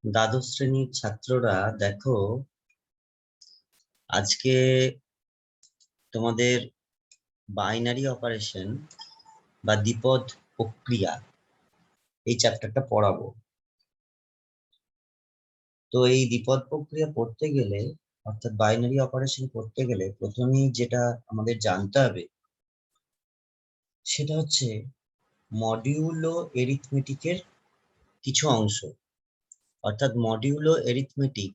দ্বাদশ শ্রেণীর ছাত্ররা দেখো, আজকে তোমাদের বাইনারি অপারেশন বা দ্বিপদ প্রক্রিয়া এই চ্যাপ্টারটা পড়াবো। তো এই দ্বিপদ প্রক্রিয়া পড়তে গেলে, অর্থাৎ বাইনারি অপারেশন করতে গেলে প্রথমেই যেটা আমাদের জানতে হবে সেটা হচ্ছে মডিউলো এরিথমেটিকের কিছু অংশ। অর্থাৎ মডিউলো এরিথমেটিক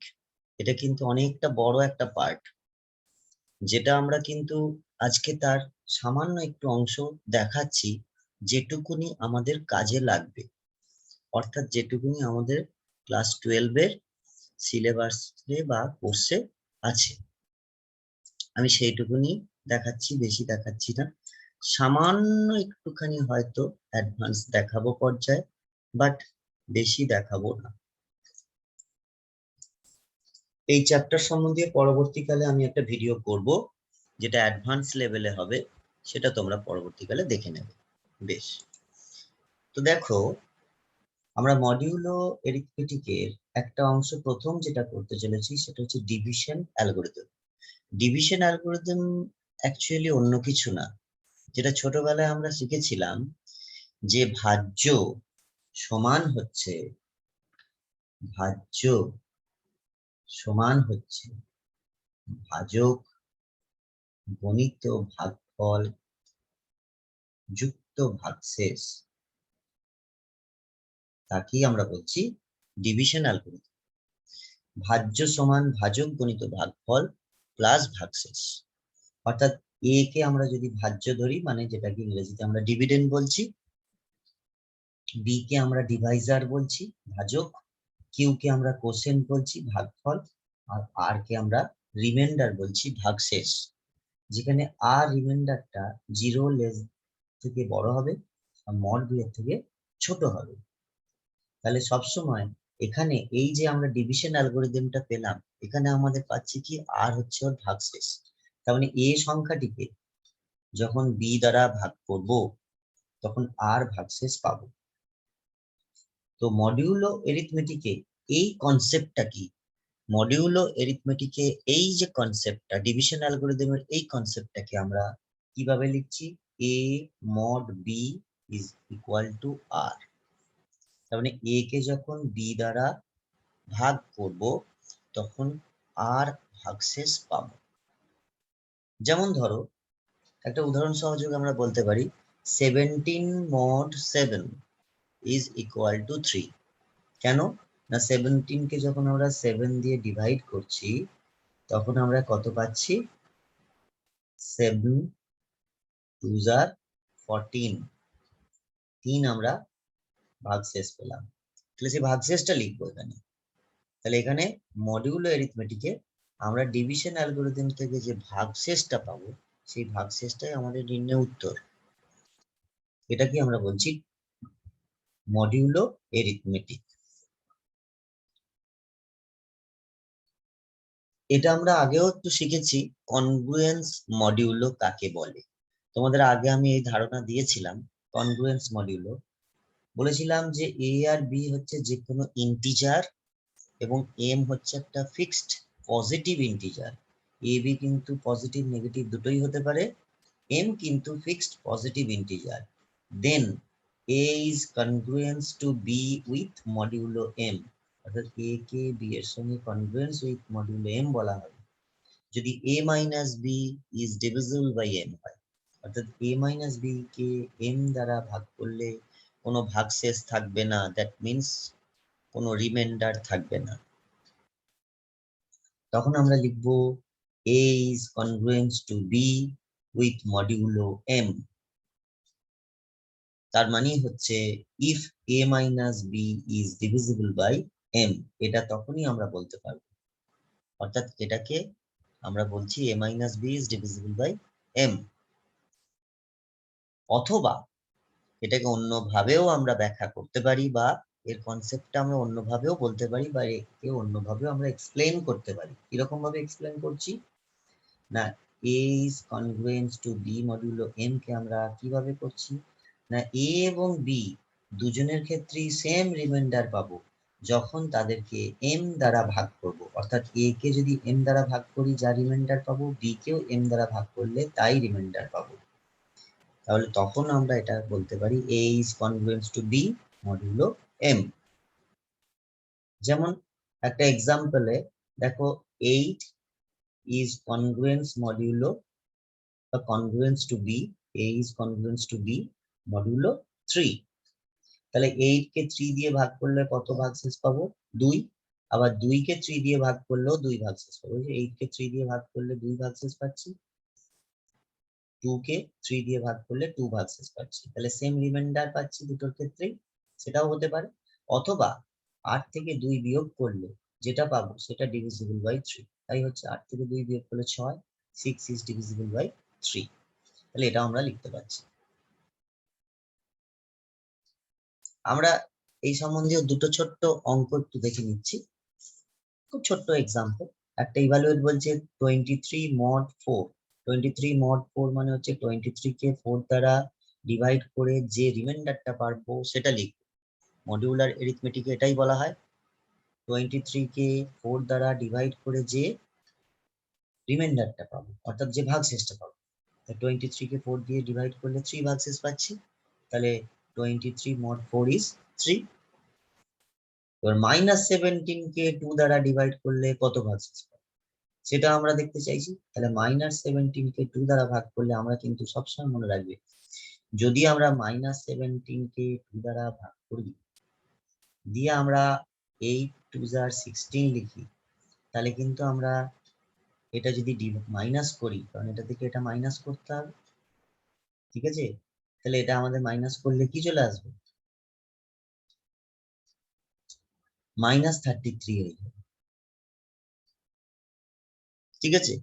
এটা কিন্তু অনেকটা বড় একটা পার্ট, যেটা আমরা কিন্তু আজকে তার সামান্য একটু অংশ দেখাচ্ছি, যেটুকুনি আমাদের কাজে লাগবে। অর্থাৎ যেটুকুনি আমাদের ক্লাস 12 এর সিলেবাসে বা কোর্সে আছে, আমি সেইটুকুনি দেখাচ্ছি, বেশি দেখাচ্ছি না। সামান্য একটুখানি হয়তো অ্যাডভান্স দেখাবো পর্যায়ে, বাট বেশি দেখাবো না। এই চ্যাপ্টার সম্বন্ধে পরবর্তীকালে আমি একটা ভিডিও করব, যেটা অ্যাডভান্স লেভেলে হবে, সেটা তোমরা পরবর্তীকালে দেখে নেবে। বেশ, তো দেখো, আমরা মডিউলো এরিথমেটিকের একটা অংশ প্রথম যেটা করতে চলেছি সেটা হচ্ছে division algorithm. Division algorithm actually অন্য কিছু না, যেটা ছোটবেলায় আমরা শিখেছিলাম যে ভাজ্য সমান হচ্ছে ভাজ্য সমান হচ্ছে ভাজক গণিত ভাগফল যুক্ত ভাগশেষ। তাকেই আমরা বলছি ডিভিশন অ্যালগরিদম। ভাজ্য সমান ভাজক গণিত ভাগফল প্লাস ভাগশেষ। অর্থাৎ এ কে আমরা যদি ভাজ্য ধরি, মানে যেটাকে ইংরেজিতে আমরা ডিভিডেন্ড বলছি, বি কে আমরা ডিভাইজার বলছি ভাজক, কিউ কে আমরা কোশেন্ট বলছি ভাগফল, আর আর কে আমরা রিমাইন্ডার বলছি ভাগশেষ। যেখানে আর রিমাইন্ডারটা 0 লেস থেকে বড় হবে আর মড বি এর থেকে ছোট হবে। তাহলে সবসময় এখানে এই যে আমরা ডিভিশন অ্যালগরিদমটা পেলাম, এখানে আমাদের পাচ্ছি কি আর হচ্ছে ওর ভাগশেষ। তার মানে এ সংখ্যাটিকে যখন বি দ্বারা ভাগ করব তখন আর ভাগশেষ পাবো। তো মডিউলো এরিথমেটিকে এই কনসেপ্টটা কি? মডিউলো এরিথমেটিকে এই যে কনসেপ্টটা, ডিভিশন অ্যালগরিদমের এই কনসেপ্টটাকে আমরা কিভাবে লিখছি? A mod b is equal to R. তার মানে এ কে যখন বি দ্বারা ভাগ করব তখন আর ভাগশেষ পাবো। যেমন ধরো, একটা উদাহরণ সহযোগে আমরা বলতে পারি 17 mod 7 ইজ ইকুয়াল টু 3। কেন না, 17 কে যখন আমরা 7 দিয়ে ডিভাইড করছি তখন আমরা কত পাচ্ছি? 7 2 আর 14, 3 আমরা ভাগশেষ পেলাম। তাহলে সেই ভাগশেষটা লিখবো এখানে। তাহলে এখানে মডিউলো এরিথমেটিকে আমরা ডিভিশন অ্যালগরিদম থেকে যে ভাগশেষটা পাবো, সেই ভাগশেষটাই আমাদের নির্ণয় উত্তর। এটা কি আমরা বলছি মডিউলো এরিথমেটিক। এটা আমরা আগেও একটু শিখেছি, কনগ্রুয়েন্স মডিউলো কাকে বলে। তোমাদের আগে আমি এই ধারণা দিয়েছিলাম। কনগ্রুয়েন্স মডিউলো বলেছিলাম যে এ আর বি হচ্ছে যে কোনো ইন্টিজার এবং এম হচ্ছে একটা fixed positive integer. A B কিন্তু পজিটিভ নেগেটিভ দুটোই হতে পারে, এম কিন্তু fixed positive integer. Then A is congruence to B with modulo M. অর্থাৎ এ কে বি এর সঙ্গে কনগ্রুয়েন্স উইথ মডিউলো এম বলা হয় যদি a minus B is divisible by m হয়। অর্থাৎ a মাইনাস বি কে m দ্বারা ভাগ করলে কোনো ভাগশেষ থাকবে না, দ্যাট মিন্স কোনো রিমাইন্ডার থাকবে না। তখন আমরা লিখব a is congruent to b with modulo m। তার মানে হচ্ছে if a minus b is divisible by m, এটা তখনই আমরা বলতে পারবো। অর্থাৎ এটাকে আমরা বলছি a minus b is divisible by m। অথবা এটাকে অন্যভাবেও আমরা ব্যাখ্যা করতে পারি, বা এর কনসেপ্টটা আমরা অন্যভাবেও বলতে পারি, বা একে অন্যভাবেও আমরা এক্সপ্লেন করতে পারি। কিরকম ভাবে এক্সপ্লেন করছি না, a is congruent to b modulo m কে আমরা কিভাবে করছি না, a এবং b দুজনের ক্ষেত্রেই সেম রিমাইন্ডার পাবো, যখন তাদেরকে m দ্বারা ভাগ করব, অর্থাৎ a কে যদি m দ্বারা ভাগ করি যা রিমাইন্ডার পাবো, b কেও m দ্বারা ভাগ করলে তাই রিমাইন্ডার পাবো, তাহলে তখন আমরা এটা বলতে পারি a is congruent to b modulo m। যেমন একটা এক্সাম্পলে দেখো 8 is congruence modulo বা congruence to b, a is congruence to b modulo 3। তাহলে 8 কে 3 দিয়ে ভাগ করলে কত ভাগশেষ পাবো? 2। আবার 2 কে 3 দিয়ে ভাগ করলেও 2 ভাগশেষ পাবো। 8 কে 3 দিয়ে ভাগ করলে 2 ভাগশেষ পাচ্ছি, 2 কে 3 দিয়ে ভাগ করলে 2 ভাগশেষ পাচ্ছি। তাহলে সেম রিমাইন্ডার পাচ্ছি দুটোর ক্ষেত্রেই, সেটাও হতে পারে। অথবা 8 থেকে 2 বিয়োগ করলে যেটা পাবো সেটা ডিভিজিবল বাই 3। তাই হচ্ছে 8 থেকে 2 বিয়োগ করলে 6, 6 is divisible by 3। তাহলে এটা আমরা লিখতে পারছি। আমরা এই সম্বন্ধীয় দুটো ছোট্ট অঙ্ক একটু দেখে নিচ্ছি, খুব ছোট্ট এক্সাম্পল। একটা ইভালুয়েট বলছে 23 mod 4। 23 mod 4 মানে হচ্ছে 23 কে 4 দ্বারা ডিভাইড করে যে রিমাইন্ডারটা পারবো সেটা লিখবো। মডিউলার এরিথমেটিকে এটাই বলা হয়, 23 কে 4 দ্বারা ডিভাইড করে যে রিমাইন্ডারটা পাবো, অর্থাৎ যে ভাগশেষটা পাবো। 23 কে 4 দিয়ে ডিভাইড করলে 3 ভাগশেষ পাচ্ছি, তাহলে 23 mod 4 is 3। এবার -17 কে 2 দ্বারা ডিভাইড করলে কত ভাগশেষ পাবো সেটা আমরা দেখতে চাইছি। তাহলে -17 কে 2 দ্বারা ভাগ করলে আমরা কিন্তু সবসময় মনে রাখবে, যদি আমরা -17 কে 2 দ্বারা ভাগ করি দিয়ে আমরা 8 2 16 লিখি, তাহলে কিন্তু আমরা এটা যদি মাইনাস করি, কারণ এটা থেকে এটা মাইনাস করতে হবে, ঠিক আছে? তাহলে এটা আমাদের মাইনাস করলে কি চলে আসবে? -33 হয়ে যাবে, ঠিক আছে?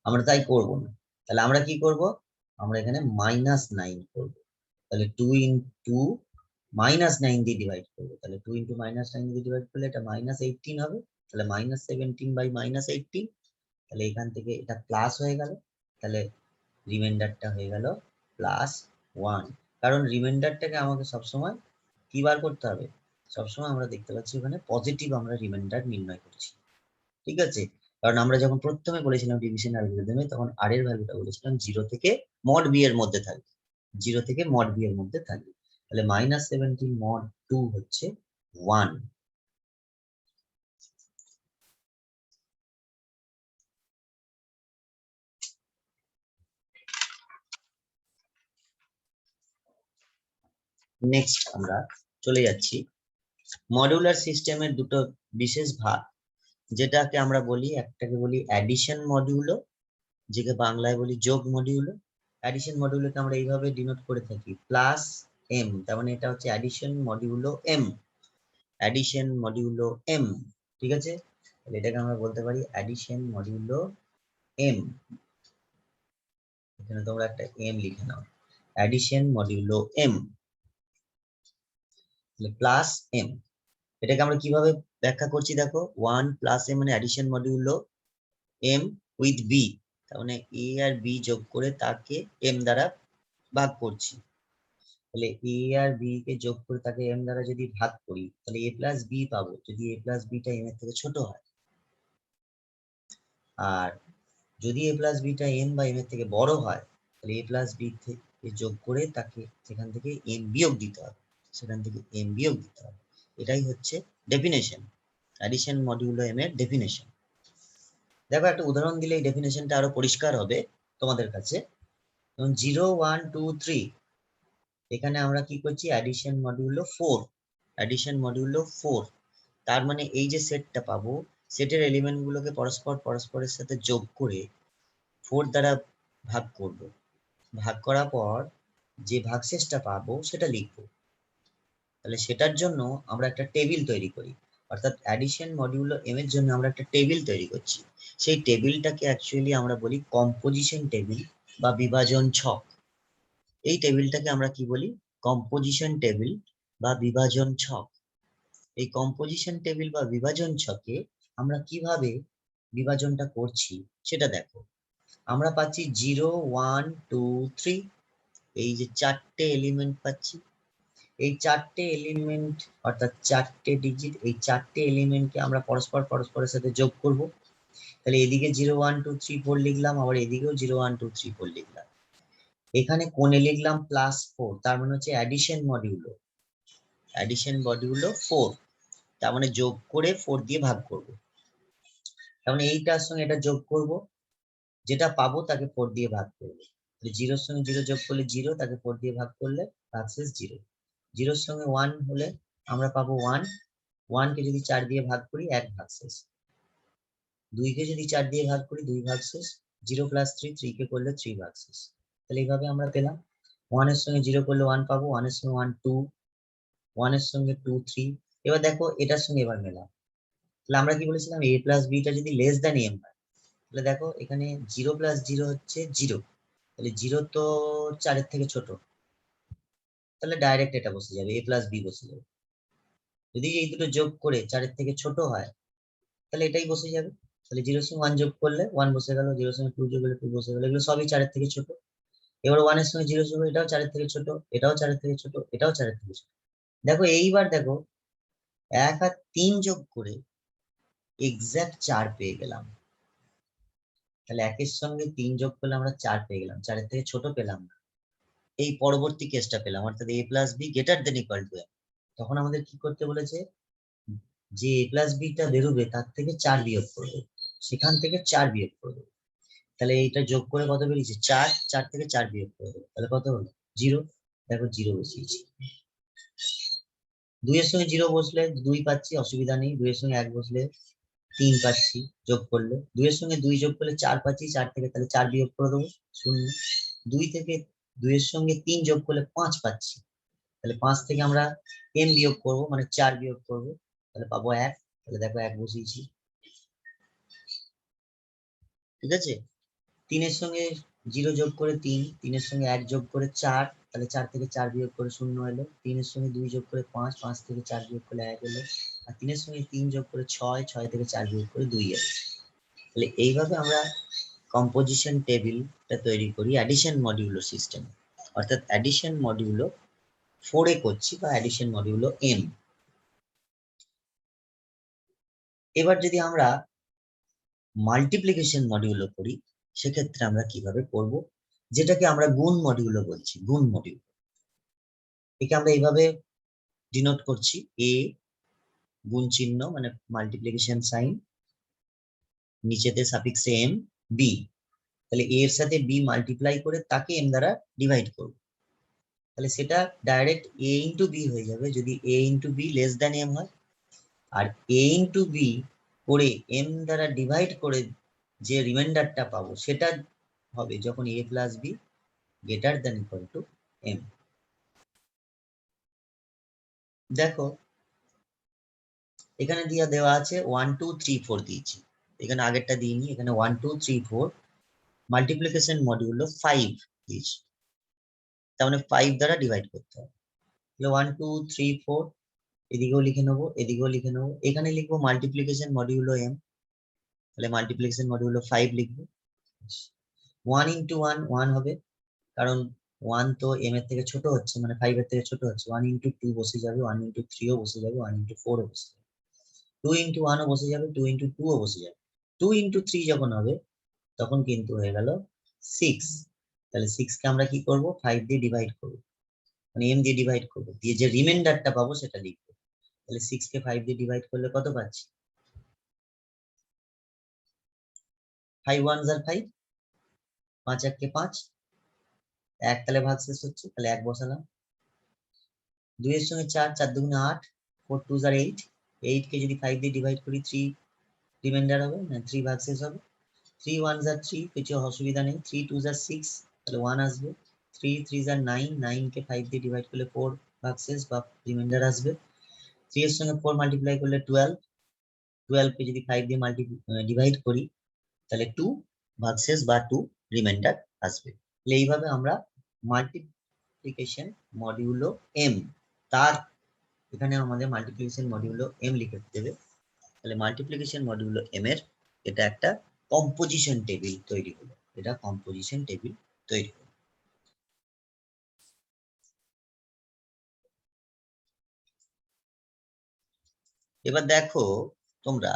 আমরা তাই করব না, তাহলে আমরা কি করব? আমরা এখানে -9 করব। তাহলে 2 ইন্টু -9 দিয়ে ডিভাইড করবো, তাহলে 2 ইন্টু -9 দিয়ে ডিভাইড করলে এটা -18 হবে। তাহলে -17 বাই -18, তাহলে এখান থেকে এটা প্লাস হয়ে গেল, তাহলে রিমাইন্ডারটা হয়ে গেল +1। কারণ রিমাইন্ডারটাকে আমাকে সবসময় কি বার করতে হবে? সবসময় আমরা দেখতে পাচ্ছি ওখানে পজিটিভ আমরা রিমাইন্ডার নির্ণয় করছি, ঠিক আছে? কারণ আমরা যখন প্রথমে বলেছিলাম ডিভিশন অ্যালগরিদমে, তখন আর এর ভ্যালুটা বলেছিলাম 0 থেকে মড বি এর মধ্যে থাকবে, 0 থেকে মড বি এর মধ্যে থাকবে। তাহলে -17 mod 2 হচ্ছে 1। নেক্সট আমরা চলে যাচ্ছি মডিউলার সিস্টেমের দুটো বিশেষ ভাগ, যেটাকে আমরা বলি, একটাকে বলি অ্যাডিশন মডিউলো, যেকে বাংলায় বলি যোগ মডিউলো। অ্যাডিশন মডিউলোকে আমরা এইভাবে ডিনোট করে থাকি প্লাস এম, তার মানে এটা হচ্ছে addition modulo M, addition modulo M, ঠিক আছে? তাহলে এটাকে আমরা বলতে পারি অ্যাডিশন মডিউলো এম। এখানে তোমরা একটা এম লিখে নাও, addition modulo m plus m. এটাকে আমরা কিভাবে ব্যাখ্যা করছি দেখো, 1 প্লাস এম মানে addition modulo m with b, তার মানে এ আর বি যোগ করে তাকে এম দ্বারা ভাগ করছি। তাহলে এ আর বি কে যোগ করে তাকে এম দ্বারা যদি ভাগ করি, তাহলে এ প্লাস বি পাবো, যদি এ প্লাস বিটা এম এর থেকে ছোট হয়। আর যদি এ প্লাস বিটা এম বা এম এর থেকে বড় হয়, তাহলে এ প্লাস বি থেকে যোগ করে তাকে সেখান থেকে এম বিয়োগ দিতে হবে, সেখান থেকে এম বিয়োগ দিতে হবে। এটাই হচ্ছে ডেফিনেশন, অ্যাডিশন মডিউলো এম এর ডেফিনেশন। দেখো একটা উদাহরণ দিলে এই ডেফিনেশনটা আরো পরিষ্কার হবে তোমাদের কাছে। যেমন 0 1 2 3, এখানে আমরা কি করছি? Addition modulo 4, addition modulo 4। তার মানে এই যে সেটটা পাবো, সেটের এলিমেন্ট গুলোকে পরস্পরের সাথে যোগ করে 4 দ্বারা ভাগ করব, ভাগ করার পর যে ভাগশেষটা পাবো সেটা লিখবো। তাহলে সেটার জন্য আমরা একটা টেবিল তৈরি করি, অর্থাৎ অ্যাডিশন মডিউলো এম এর জন্য আমরা একটা টেবিল তৈরি করছি। সেই টেবিলটাকে অ্যাকচুয়ালি আমরা বলি কম্পোজিশন টেবিল বা বিভাজন ছক। এই টেবিলটাকে আমরা কি বলি? কম্পোজিশন টেবিল বা বিভাজন ছক। এই কম্পোজিশন টেবিল বা বিভাজন ছকে আমরা কিভাবে বিভাজনটা করছি সেটা দেখো। আমরা পাচ্ছি 0 1 2 3, এই যে চারটে এলিমেন্ট পাচ্ছি, এই চারটে এলিমেন্ট অর্থাৎ চারটে ডিজিট, এই চারটে এলিমেন্টকে আমরা পরস্পরের সাথে যোগ করব। তাহলে এদিকে 0 1 2 3 4 লিখলাম, আবার এদিকেও 0 1 2 3 4 লিখলাম। এখানে কোণে লিখলাম +4, তার মানে হচ্ছে অ্যাডিশন মডিউলো। অ্যাডিশন মডিউলো 4, তার মানে যোগ করে 4 দিয়ে ভাগ করব। তার মানে এইটার সঙ্গে এটা যোগ করব, যেটা পাবো তাকে 4 দিয়ে ভাগ করব। 0 সঙ্গে 0 যোগ করলে 0, তাকে 4 দিয়ে ভাগ করলে ভাগশেষ 0। 0 সঙ্গে 1 হলে আমরা পাবো 1, 1 কে যদি 4 দিয়ে ভাগ করি 1 ভাগশেষ। 2 কে যদি 4 দিয়ে ভাগ করি 2 ভাগশেষ। 0 + 3, 3 কে করলে 3 ভাগশেষ। তাহলে এইভাবে আমরা পেলাম 1 এর সঙ্গে 0 করলে 1 পাবো, 1 এর সঙ্গে 1 2, 1 এর সঙ্গে 2 3। এবার দেখো এটার সঙ্গে এবার মেলাম। তাহলে আমরা কি বলেছিলাম a + b টা যদি লেস দ্যান m হয়, তাহলে দেখো এখানে 0 + 0 হচ্ছে 0, তাহলে 0 তো 4 এর থেকে ছোট, তাহলে ডাইরেক্ট এটা বসে যাবে, a + b বসে যাবে। যদি এই দুটো যোগ করে 4 এর থেকে ছোট হয়, তাহলে এটাই বসে যাবে। তাহলে 0 সঙ্গে 1 যোগ করলে 1 বসে গেল, 0 সঙ্গে 2 যোগ করলে 2 বসে গেল। এগুলো সবই 4 এর থেকে ছোট। এবার 1 এর সঙ্গে 0 যোগ করলে এটাও 4 এর থেকে ছোট, এটাও 4 এর থেকে ছোট, এটাও 4 এর থেকে ছোট। দেখো এইবার দেখো 1 আর 3 যোগ করে এক্সাক্ট 4 পেয়ে গেলাম। তাহলে 1 এর সঙ্গে 3 যোগ করলে আমরা 4 পেয়ে গেলাম, 4 এর থেকে ছোট পেলাম না। এই পরবর্তী কেসটা পেলাম, অর্থাৎ a + b > m। তখন আমাদের কি করতে বলেছে, যে a + b টা বেরোবে তার থেকে 4 বিয়োগ করবে, সেখান থেকে 4 বিয়োগ করবে। তাহলে এইটা যোগ করে কত বেরিয়েছে 4, 4 থেকে 4 বিয়োগ করে দেবো, তাহলে কত হলো 0। দেখো 0 বসিয়েছি। 2 এর সঙ্গে 0 বসলে 2 পাচ্ছি, অসুবিধা নেই। 2 এর সঙ্গে 1 বসলে 3 পাচ্ছি যোগ করলে। 2 এর সঙ্গে 2 যোগ করলে 4 পাচ্ছি, 4 থেকে তাহলে 4 বিয়োগ করে দেবো, 0। 2 থেকে 2 এর সঙ্গে 3 যোগ করলে 5 পাচ্ছি, তাহলে 5 থেকে আমরা m বিয়োগ করব, মানে 4 বিয়োগ করব, তাহলে পাবো 1। তাহলে দেখো 1 বসিয়েছি, ঠিক আছে। 3 এর সঙ্গে 0 যোগ করে 3, 3 এর সঙ্গে 1 যোগ করে 4, তাহলে 4 থেকে 4 বিয়োগ করে 0 এলো। 3 এর সঙ্গে 2 যোগ করে 5, 5 থেকে 4 বিয়োগ করলে 1 এলো। আর 3 এর সঙ্গে 3 যোগ করে 6, 6 থেকে 4 বিয়োগ করে 2 এলো। তাহলে এইভাবে আমরা কম্পোজিশন টেবিলটা তৈরি করি অ্যাডিশন মডিউলো সিস্টেম, অর্থাৎ অ্যাডিশন মডিউলো 4 এ করছি, বা অ্যাডিশন মডিউলো m। এবার যদি আমরা মাল্টিপ্লিকেশন মডিউলো করি, সেক্ষেত্রে আমরা কিভাবে করব, যেটাকে আমরা গুণ মডিউলো বলছি, গুণ মডিউল। একে আমরা এইভাবে ডিনোট করছি, a গুণ চিহ্ন মানে মাল্টিপ্লিকেশন সাইন, নিচেতে সাফিক্সে m, b। তাহলে a এর সাথে b মাল্টিপ্লাই করে তাকে m দ্বারা ডিভাইড করব, তাহলে সেটা ডাইরেক্ট a ইন্টু b হয়ে যাবে যদি a into b less than m হয়। আর a ইন্টু b করে m দ্বারা ডিভাইড করে যে রিমাইন্ডারটা পাবো সেটা হবে যখন a + b > m। দেখো এখানে দেওয়া আছে 1 2 3 4 দিয়েছি, এখানে আগেরটা দিইনি, এখানে 1 2 3 4 মাল্টিপ্লিকেশন মডিউলো 5 দিয়েছি, তার মানে 5 দ্বারা ডিভাইড করতে হবে। তাহলে 1 2 3 4 এদিকেও লিখে নেবো, এদিকেও লিখে নেবো। এখানে লিখবো মাল্টিপ্লিকেশন মডিউলো m, তাহলে মাল্টিপ্লিকেশন মডিউলো 5 লিখবো। 1 ইন্টু 1 1 হবে, কারণ 1 তো m এর থেকে ছোট হচ্ছে, মানে 5 এর থেকে ছোট হচ্ছে। 1 ইন্টু 2 বসে যাবে, 1 ইন্টু 3 ও বসে যাবে, 1 ইন্টু 4 ও বসে যাবে, 2 ইন্টু 1 ও বসে যাবে, 2 ইন্টু 2 ও বসে যাবে। 2 ইন্টু 3 যখন হবে তখন কিন্তু হয়ে গেল 6। তাহলে 6 কে আমরা কি করব, 5 দিয়ে ডিভাইড করব, মানে m দিয়ে ডিভাইড করব, দিয়ে যে রিমাইন্ডারটা পাবো সেটা লিখবো। তাহলে 6 কে 5 দিয়ে ডিভাইড করলে কত পাচ্ছি, 5 1 * 5, 5 1 কে 5, 1 তাহলে ভাগশেষ হচ্ছে, তাহলে 1 বসালাম। 2 এর সঙ্গে 4, 4 2 8, 4 2 * 8, 8 কে যদি 5 দিয়ে ডিভাইড করি 3 রিমাইন্ডার হবে, না 3 ভাগশেষ হবে। 3 1 * 3, কিছু অসুবিধা নেই। 3 2 * 6, তাহলে 1 আসবে। 3 3 * 9, 9 কে 5 দিয়ে ডিভাইড করলে 4 ভাগশেষ বা রিমাইন্ডার আসবে। 3 এর সঙ্গে 4 মাল্টিপ্লাই করলে 12, 12 কে যদি 5 দিয়ে ডিভাইড করি তাহলে 2 ভাগশেষ বা 2 রিমাইন্ডার আসবে। তাহলে এইভাবে আমরা মাল্টিপ্লিকেশন মডিউলো m, তার এখানে আমাদের মাল্টিপ্লিকেশন মডিউলো m লিখে দেবে। তাহলে মাল্টিপ্লিকেশন মডিউলো m এর এটা একটা কম্পোজিশন টেবিল তৈরি হলো, এটা কম্পোজিশন টেবিল তৈরি হলো। এবার দেখো তোমরা,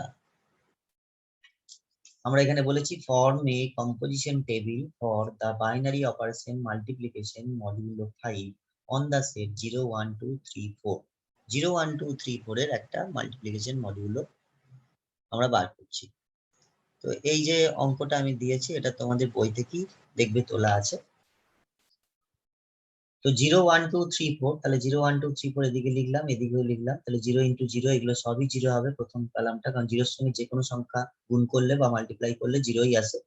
আমরা এখানে বলেছি form A composition table for the binary operation multiplication modulo 5 on the set 0 1 2 3 4। 0 1 2 3 4 এর একটা মাল্টিপ্লিকেশন মডিউলো আমরা বার করছি। তো এই যে অঙ্কটা আমি দিয়েছি এটা তোমাদের বই থেকেই দেখবে তোলা আছে। তো 0 1 2 3 4, তাহলে 0 1 2 3 4 এদিকে লিখলাম, এদিকেও লিখলাম, তাহলে 0 ইন্টু 0 এগুলো সবই 0 হবে প্রথম কলামটা, কারণ 0 এর সঙ্গে যে কোনো সংখ্যা গুণ করলে বা মাল্টিপ্লাই করলে 0ই আসে।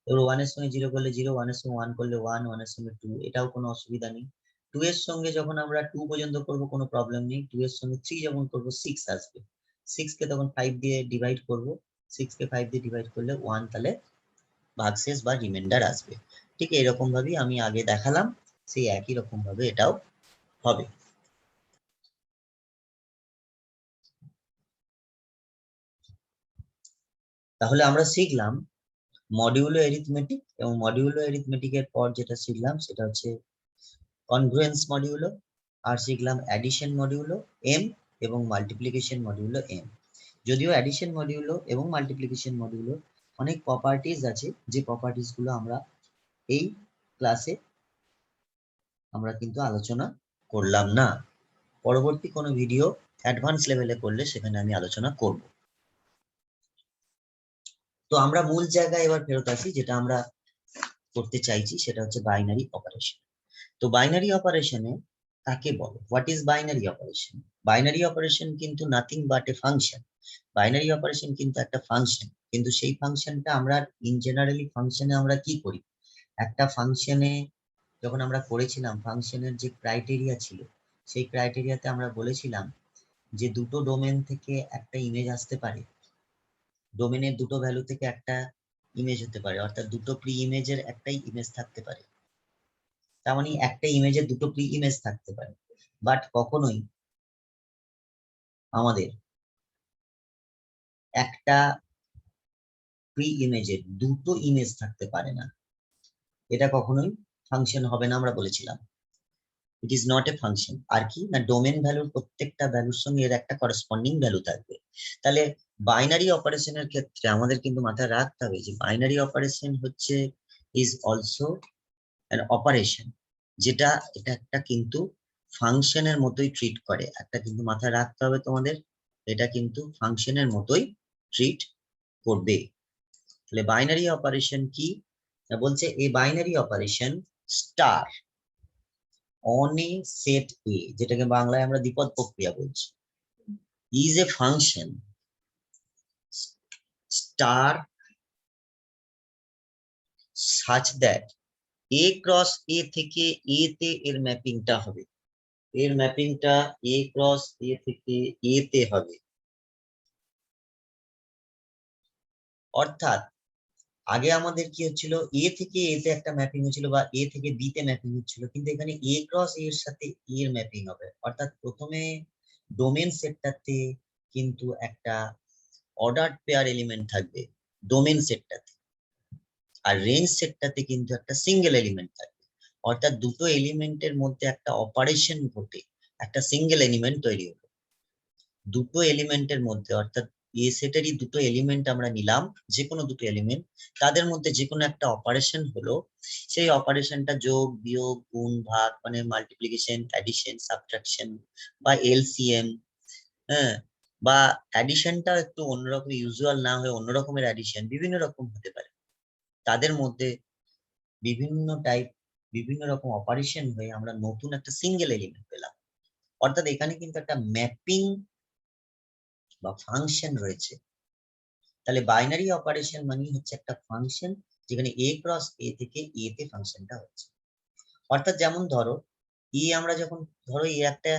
এবার 1 এর সঙ্গে 0 করলে 0, 1 এর সঙ্গে 1 করলে 1, 1 এর সঙ্গে 2, এটাও কোনো অসুবিধা নেই। 2 এর সঙ্গে যখন আমরা 2 পর্যন্ত করব কোনো প্রবলেম নেই, 2 এর সঙ্গে 3 যখন করব 6 আসবে, 6 কে তখন 5 দিয়ে ডিভাইড করব, 6 কে 5 দিয়ে ডিভাইড করলে 1, তাহলে ভাগশেষ বা রিমাইন্ডার আসবে। ঠিক এরকম ভাবেই আমি আগে দেখালাম, সেই একই রকম ভাবে এটাও হবে। তাহলে আমরা শিখলাম মডিউলো অ্যারিথমেটিক, এবং মডিউলো অ্যারিথমেটিকের পর যেটা শিখলাম সেটা হচ্ছে কনগ্রুয়েন্স মডিউলো, আর শিখলাম অ্যাডিশন মডিউলো এম এবং মাল্টিপ্লিকেশন মডিউলো এম। যদিও অ্যাডিশন মডিউলো এবং মাল্টিপ্লিকেশন মডিউলো অনেক প্রপার্টিজ আছে, যে প্রপার্টিজ গুলো আমরা এই ক্লাসে আমরা কিন্তু আলোচনা করলাম না। পরবর্তী কোনো ভিডিও অ্যাডভান্স লেভেলে করলে সেখানে আমি আলোচনা করব। তো আমরা মূল জায়গায় এবার ফেরত আসি, যেটা আমরা করতে চাইছি সেটা হচ্ছে বাইনারি অপারেশন। তো বাইনারি অপারেশনে কাকে বলে, what is binary operation? Binary operation কিন্তু nothing but a function. Binary operation কিন্তু একটা ফাংশন, কিন্তু সেই ফাংশনটা আমরা ইন জেনারেলি ফাংশনে আমরা কি করি, একটা ফাংশনে যখন আমরা করেছিলাম ফাংশনের যে ক্রাইটেরিয়া ছিল, সেই ক্রাইটেরিয়াতে আমরা বলেছিলাম যে দুটো ডোমেন থেকে একটা ইমেজ আসতে পারে, ডোমেনের দুটো ভ্যালু থেকে একটা ইমেজ হতে পারে, অর্থাৎ দুটো প্রি ইমেজের একটাই ইমেজ থাকতে পারে, তার মানে একটা ইমেজের দুটো প্রি ইমেজ থাকতে পারে। বাট কখনোই আমাদের একটা প্রি ইমেজের দুটো ইমেজ থাকতে পারে না, এটা কখনোই ফাংশন হবে না আমরা বলেছিলাম। It is not a function. আর কি না, ডোমেন ভ্যালুর প্রত্যেকটা ভ্যালুর সঙ্গে এর একটা করেসপন্ডিং ভ্যালু থাকবে। তাহলে বাইনারি অপারেশনের ক্ষেত্রে আমাদের কিন্তু মাথায় রাখতে হবে যে বাইনারি অপারেশন হচ্ছে ইজ অলসো অ্যান অপারেশন, যেটা এটা একটা কিন্তু ফাংশনের মতোই ট্রিট করে। একটা কিন্তু মাথায় রাখতে হবে তোমাদের, এটা কিন্তু ফাংশনের মতোই ট্রিট করবে। তাহলে বাইনারি অপারেশন কি বলছে, এই binary operation star on a set A, যেটাকে বাংলায় আমরা দ্বিপদ প্রক্রিয়া বলছি, is a function star such that A cross A থেকে এ তে এর ম্যাপিংটা হবে, এর ম্যাপিংটা এ ক্রস এ থেকে এ তে হবে। অর্থাৎ আগে আমাদের কি হচ্ছিল, এ থেকে এ তে একটা ম্যাপিং হচ্ছিল বা এ থেকে বি তে ম্যাপিং হচ্ছিল, কিন্তু এখানে এ ক্রস এর সাথে এর ম্যাপিং হবে। অর্থাৎ প্রথমে ডোমেন সেটটাতে কিন্তু একটা অর্ডার পেয়ার এলিমেন্ট থাকবে ডোমেন সেটটাতে, আর রেঞ্জ সেটটাতে কিন্তু একটা সিঙ্গেল এলিমেন্ট থাকবে। অর্থাৎ দুটো এলিমেন্টের মধ্যে একটা অপারেশন ঘটে একটা সিঙ্গেল এলিমেন্ট তৈরি হবে। দুটো এলিমেন্টের মধ্যে, অর্থাৎ এ সেটেরই দুটো এলিমেন্ট আমরা নিলাম, যে কোনো দুটো এলিমেন্ট, তাদের মধ্যে যে কোনো একটা অপারেশন হলো, সেই অপারেশনটা যোগ বিয়োগ গুণ ভাগ মানে মাল্টিপ্লিকেশন অ্যাডিশন সাবট্রাকশন বা এলসিএম, হ্যাঁ, বা অ্যাডিশনটা একটু অন্যরকম, ইউজুয়াল না হয়ে অন্য রকমের অ্যাডিশন বিভিন্ন রকম হতে পারে, তাদের মধ্যে বিভিন্ন টাইপ বিভিন্ন রকম অপারেশন হয়ে আমরা নতুন একটা সিঙ্গেল এলিমেন্ট পেলাম। অর্থাৎ এখানে কিন্তু একটা ম্যাপিং বা ফাংশন রয়েছে। তাহলে বাইনারি অপারেশন মানে হচ্ছে একটা ফাংশন যেখানে এ ক্রস এ থেকে এ তে ফাংশনটা হচ্ছে। অর্থাৎ যেমন ধরো আমরা যখন ধরো একটা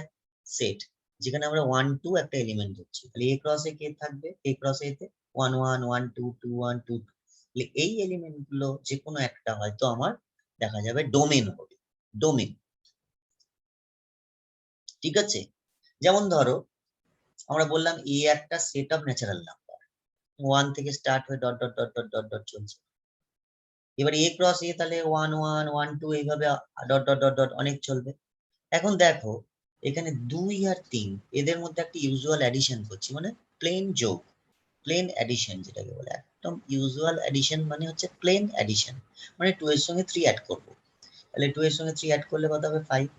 সেট যেখানে আমরা 1 2 একটা এলিমেন্ট হচ্ছে, তাহলে এ ক্রস এ কে থাকবে, এ ক্রস এ তে 1 1 1 2 2 1 2 2, তাহলে এই এলিমেন্ট গুলো যে কোনো একটা হয়তো আমার দেখা যাবে ডোমেন হবে, ডোমেন। ঠিক আছে, যেমন ধরো আমরা বললাম একটা সেট অফ ন্যাচারাল নাম্বার, 1 থেকে স্টার্ট হয়ে dot dot dot dot dot dot চলছে। এবার এ ক্রস এ তাহলে 1 1 1 2 এইভাবে ডট ডট ডট ডট অনেক চলবে। এখন দেখো এখানে 2 আর 3 এদের মধ্যে একটা ইউজুয়াল অ্যাডিশন করছি, মানে প্লেন যোগ, প্লেন অ্যাডিশন যেটাকে বলে, একদম ইউজুয়াল অ্যাডিশন মানে হচ্ছে প্লেন অ্যাডিশন, মানে 2 এর সঙ্গে 3 অ্যাড করবো। তাহলে 2 এর সঙ্গে 3 অ্যাড করলে কত হবে? 5।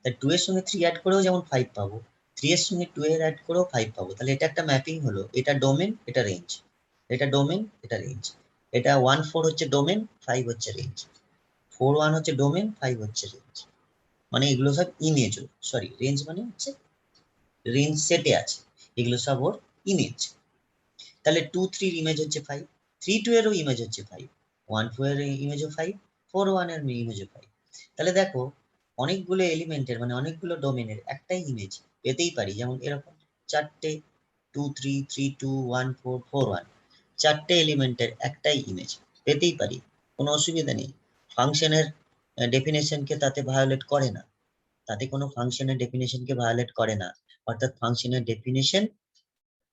তাই 2 এর সঙ্গে 3 অ্যাড করেও যেমন 5 পাবো, 3 এর সঙ্গে 2 এর অ্যাড করেও 5 পাবো। তাহলে এটা একটা ম্যাপিং হলো, এটা ডোমেন, এটা রেঞ্জ, এটা ডোমেন, এটা রেঞ্জ। এটা 1 4 হচ্ছে ডোমেন, 5 হচ্ছে রেঞ্জ। 4 1 হচ্ছে ডোমেন, 5 হচ্ছে রেঞ্জ। মানে এগুলো সব ইমেজ, সরি রেঞ্জ মানে হচ্ছে রেঞ্জ সেটে আছে, এগুলো সব ওর ইমেজ। তাহলে 2 3 এর ইমেজ হচ্ছে 5, 3 2 এরও ইমেজ হচ্ছে 5, 1 4 এর ইমেজও 5, 4 1 এর ইমেজও 5। তাহলে দেখো অনেকগুলো এলিমেন্টের মানে অনেকগুলো ডোমেনের একটাই ইমেজ পেতেই পারি, যেমন এরকম চারটে 2 3 3 2 1 4 4 1, চারটে এলিমেন্টের একটাই ইমেজ পেতেই পারি, কোনো অসুবিধা নেই। ফাংশনের ডেফিনেশনকে তাতে ভায়োলেট করে না, তাতে কোনো ফাংশনের ডেফিনেশনকে ভায়োলেট করে না, অর্থাৎ ফাংশনের ডেফিনেশন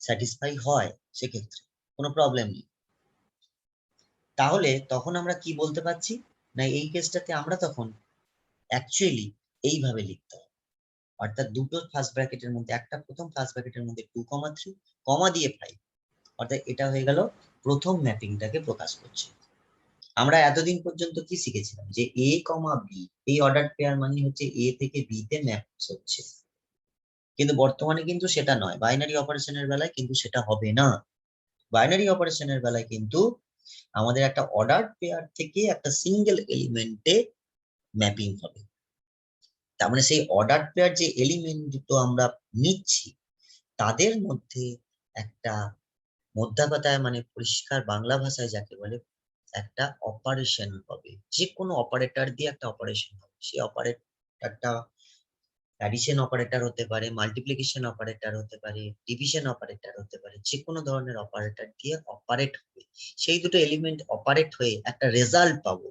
স্যাটিসফাই হয়, সেক্ষেত্রে কোনো প্রবলেম নেই। তাহলে তখন আমরা কি বলতে পারছি না, এই কেসটাতে আমরা তখন অ্যাকচুয়ালি এইভাবে লিখতে হবে, অর্থাৎ দুটো ফার্স্ট ব্র্যাকেটের মধ্যে একটা প্রথম ফার্স্ট ব্র্যাকেটের মধ্যে 2 3 কমা দিয়ে 5, অর্থাৎ এটা হয়ে গেল প্রথম ম্যাপিংটাকে প্রকাশ করছে। আমরা এতদিন পর্যন্ত কি শিখেছিলাম যে এ কমা বি এই অর্ডার পেয়ার মানে হচ্ছে এ থেকে বি তে ম্যাপ হচ্ছে, কিন্তু বর্তমানে কিন্তু সেটা নয়, বাইনারি অপারেশনের বেলায় কিন্তু সেটা হবে না। বাইনারি অপারেশনের বেলায় কিন্তু আমাদের একটা অর্ডার পেয়ার থেকে একটা সিঙ্গেল এলিমেন্টে ম্যাপিং হবে। তার মানে সেই অর্ডার পেয়ার যে এলিমেন্ট দুটো আমরা নিচ্ছি তাদের মধ্যে একটা মোদ্দা কথায় মানে পরিষ্কার বাংলা ভাষায় যাকে বলে একটা অপারেশন হবে, যে কোনো অপারেটর দিয়ে একটা অপারেশন হবে। সেই অপারেটরটা অ্যাডিশন অপারেটর হতে পারে, মাল্টিপ্লিকেশন অপারেটর হতে পারে, ডিভিশন অপারেটর হতে পারে, যে কোনো ধরনের অপারেটর দিয়ে অপারেট হবে। সেই দুটো এলিমেন্ট অপারেট হয়ে একটা রেজাল্ট পাবো,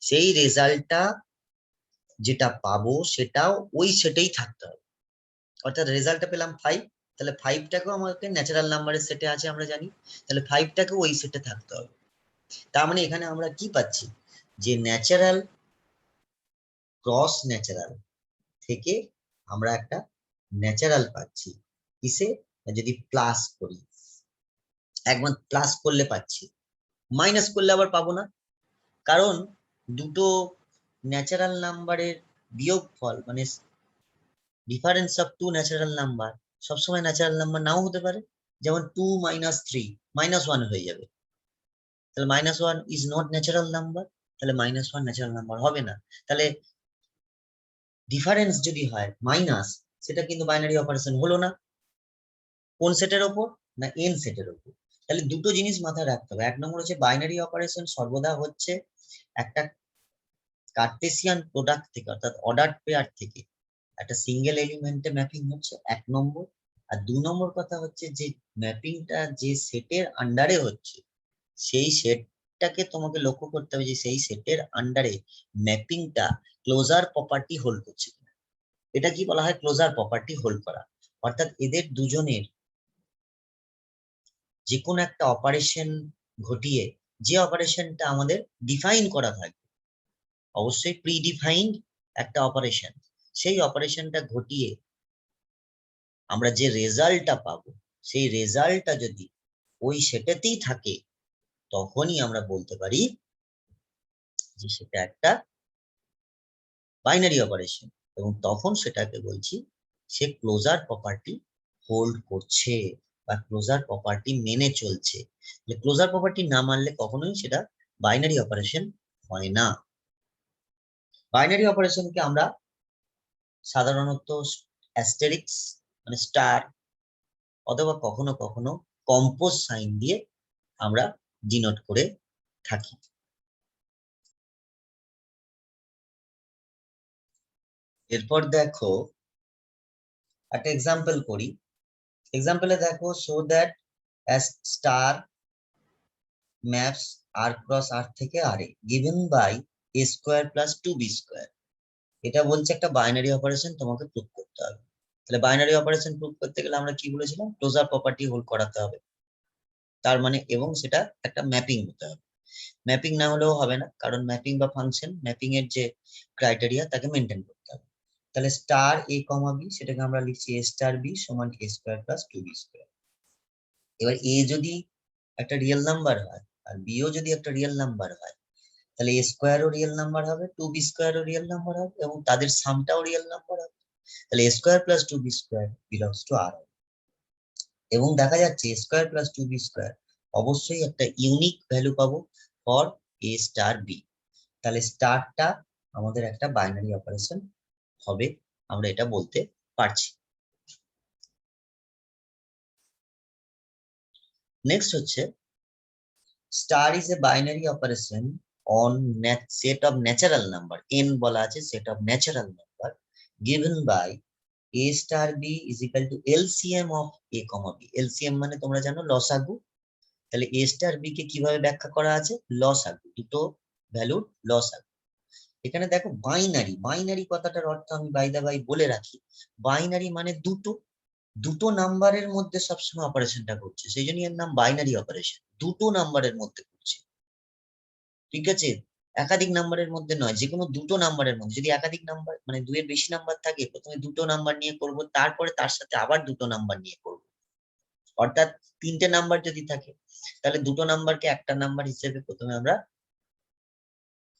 সেই রেজাল্টটা যেটা পাবো সেটাও ওই সেটেই থাকতে হবে। অর্থাৎ রেজাল্টটা পেলাম 5, তাহলে 5টাকেও আমাকে ন্যাচারাল নাম্বারের সেটে আছে আমরা জানি, তাহলে 5টাকেও ওই সেটে থাকতে হবে। তার মানে এখানে আমরা কি পাচ্ছি, যে ন্যাচারাল ক্রস ন্যাচারাল থেকে আমরা একটা ন্যাচারাল পাচ্ছি, কিসে? যদি প্লাস করি, একবার প্লাস করলে পাচ্ছি, মাইনাস করলে আবার পাবো না, কারণ দুটো ন্যাচারাল নাম্বারের বিয়োগফল মানে difference of two natural number সবসময় ন্যাচারাল নাম্বার নাও হতে পারে। যেমন 2 - 3 -1 হয়ে যাবে, তাহলে -1 ইজ নট ন্যাচারাল নাম্বার, তাহলে -1 ন্যাচারাল নাম্বার হবে না। তাহলে ডিফারেন্স যদি হয় মাইনাস, সেটা কিন্তু বাইনারি অপারেশন হলো না। কোন সেটের ওপর? না এন সেটের ওপর। তাহলে দুটো জিনিস মাথায় রাখতে হবে, এক নম্বর হচ্ছে বাইনারি অপারেশন সর্বদা হচ্ছে একটা কার্টেসিয়ান প্রোডাক্ট থেকে, অর্থাৎ অর্ডার পেয়ার থেকে একটা সিঙ্গেল এলিমেন্টে ম্যাপিং হচ্ছে, এক নম্বর। আর 2 নম্বর কথা হচ্ছে যে ম্যাপিংটা যে সেটের আন্ডারে হচ্ছে সেই সেটটাকে তোমাকে লক্ষ্য করতে হবে যে সেই সেটের আন্ডারে ম্যাপিংটা ক্লোজার প্রপার্টি হোল্ড করছে। এটা কি বলা হয়? ক্লোজার প্রপার্টি হোল্ড করা। অর্থাৎ এদের দুজনের যে কোনো একটা অপারেশন ঘটিয়ে, যে অপারেশনটা আমাদের ডিফাইন করা থাকবে, অবশ্যই প্রি ডিফাইন্ড একটা অপারেশন, সেই অপারেশনটা ঘটিয়ে আমরা যে রেজাল্টটা পাবো সেই রেজাল্টটা যদি ওই সেটাতেই থাকে তখনই আমরা বলতে পারি যে সেটা একটা বাইনারি অপারেশন, এবং তখন সেটাকে বলছি সে ক্লোজার প্রপার্টি হোল্ড করছে বা ক্লোজার প্রপার্টি মেনে চলছে। ক্লোজার প্রপার্টি না মানলে কখনোই সেটা বাইনারি অপারেশন হয় না। বাইনারি অপারেশনকে আমরা সাধারণত অ্যাস্টেরিক্স মানে স্টার অথবা কখনো কখনো কম্পোজ সাইন দিয়ে আমরা ডিনোট করে থাকি। এরপর দেখো একটা এক্সাম্পল করি। এক্সাম্পলে দেখো, show that star maps R cross R থেকে R a given by a square plus 2b square. এটা বলছে একটা বাইনারি অপারেশন তোমাকে প্রুভ করতে হবে। তাহলে বাইনারি অপারেশন প্রুভ করতে গেলে আমরা কি বলেছিলাম? ক্লোজার প্রপার্টি হোল্ড করাতে হবে, তার মানে এবং সেটা একটা ম্যাপিং হতে হবে। ম্যাপিং না হলেও হবে না, কারণ ম্যাপিং বা ফাংশন ম্যাপিং এর যে ক্রাইটেরিয়া তাকে মেনটেন করতে হবে। তাহলে স্টার এ কমা বি, সেটাকে আমরা লিখছি এ স্টার বি সমান এ স্কোয়ার প্লাস 2b স্কোয়ার। এবার এ যদি একটা রিয়েল নাম্বার হয় আর বিও যদি একটা রিয়েল নাম্বার হয়, তাহলে এ স্কোয়ারও রিয়েল নাম্বার হবে, 2b স্কোয়ারও রিয়েল নাম্বার হবে, এবং তাদের সামটাও রিয়েল নাম্বার হবে। তাহলে a square plus 2b square belongs to R. এবং দেখা যাচ্ছে এ স্কোয়ার প্লাস 2b স্কোয়ার অবশ্যই একটা ইউনিক ভ্যালু পাবো ফর এ স্টার বি। তাহলে স্টারটা আমাদের একটা বাইনারি অপারেশন হবে, আমরা এটা বলতে পারছি। নেক্সট হচ্ছে star is a binary operation on set of natural number, n বলা আছে set of natural number given by a star b is equal to LCM of a comma b। LCM মানে তোমরা জানো লসাগু। তাহলে a স্টার b কে কিভাবে ব্যাখ্যা করা আছে? লসাগু, দুটো ভ্যালুর লসাগু। এখানে দেখো বাইনারি, বাইনারি কথাটার অর্থ আমি বাই দা বাই বলে রাখি, বাইনারি মানে দুটো, দুটো নাম্বারের মধ্যে সবসময় অপারেশনটা করছে, সেই জন্য এর নাম বাইনারি অপারেশন, দুটো নাম্বারের মধ্যে করছে, ঠিক আছে? একাধিক নাম্বারের মধ্যে নয়, যে কোনো দুটো নাম্বারের মধ্যে। যদি একাধিক নাম্বার মানে দুইয়ের বেশি নাম্বার থাকে, প্রথমে দুটো নাম্বার নিয়ে করব, তারপরে তার সাথে আবার দুটো নাম্বার নিয়ে করব। অর্থাৎ তিনটে নাম্বার যদি থাকে, তাহলে দুটো নাম্বারকে একটা নাম্বার হিসেবে প্রথমে আমরা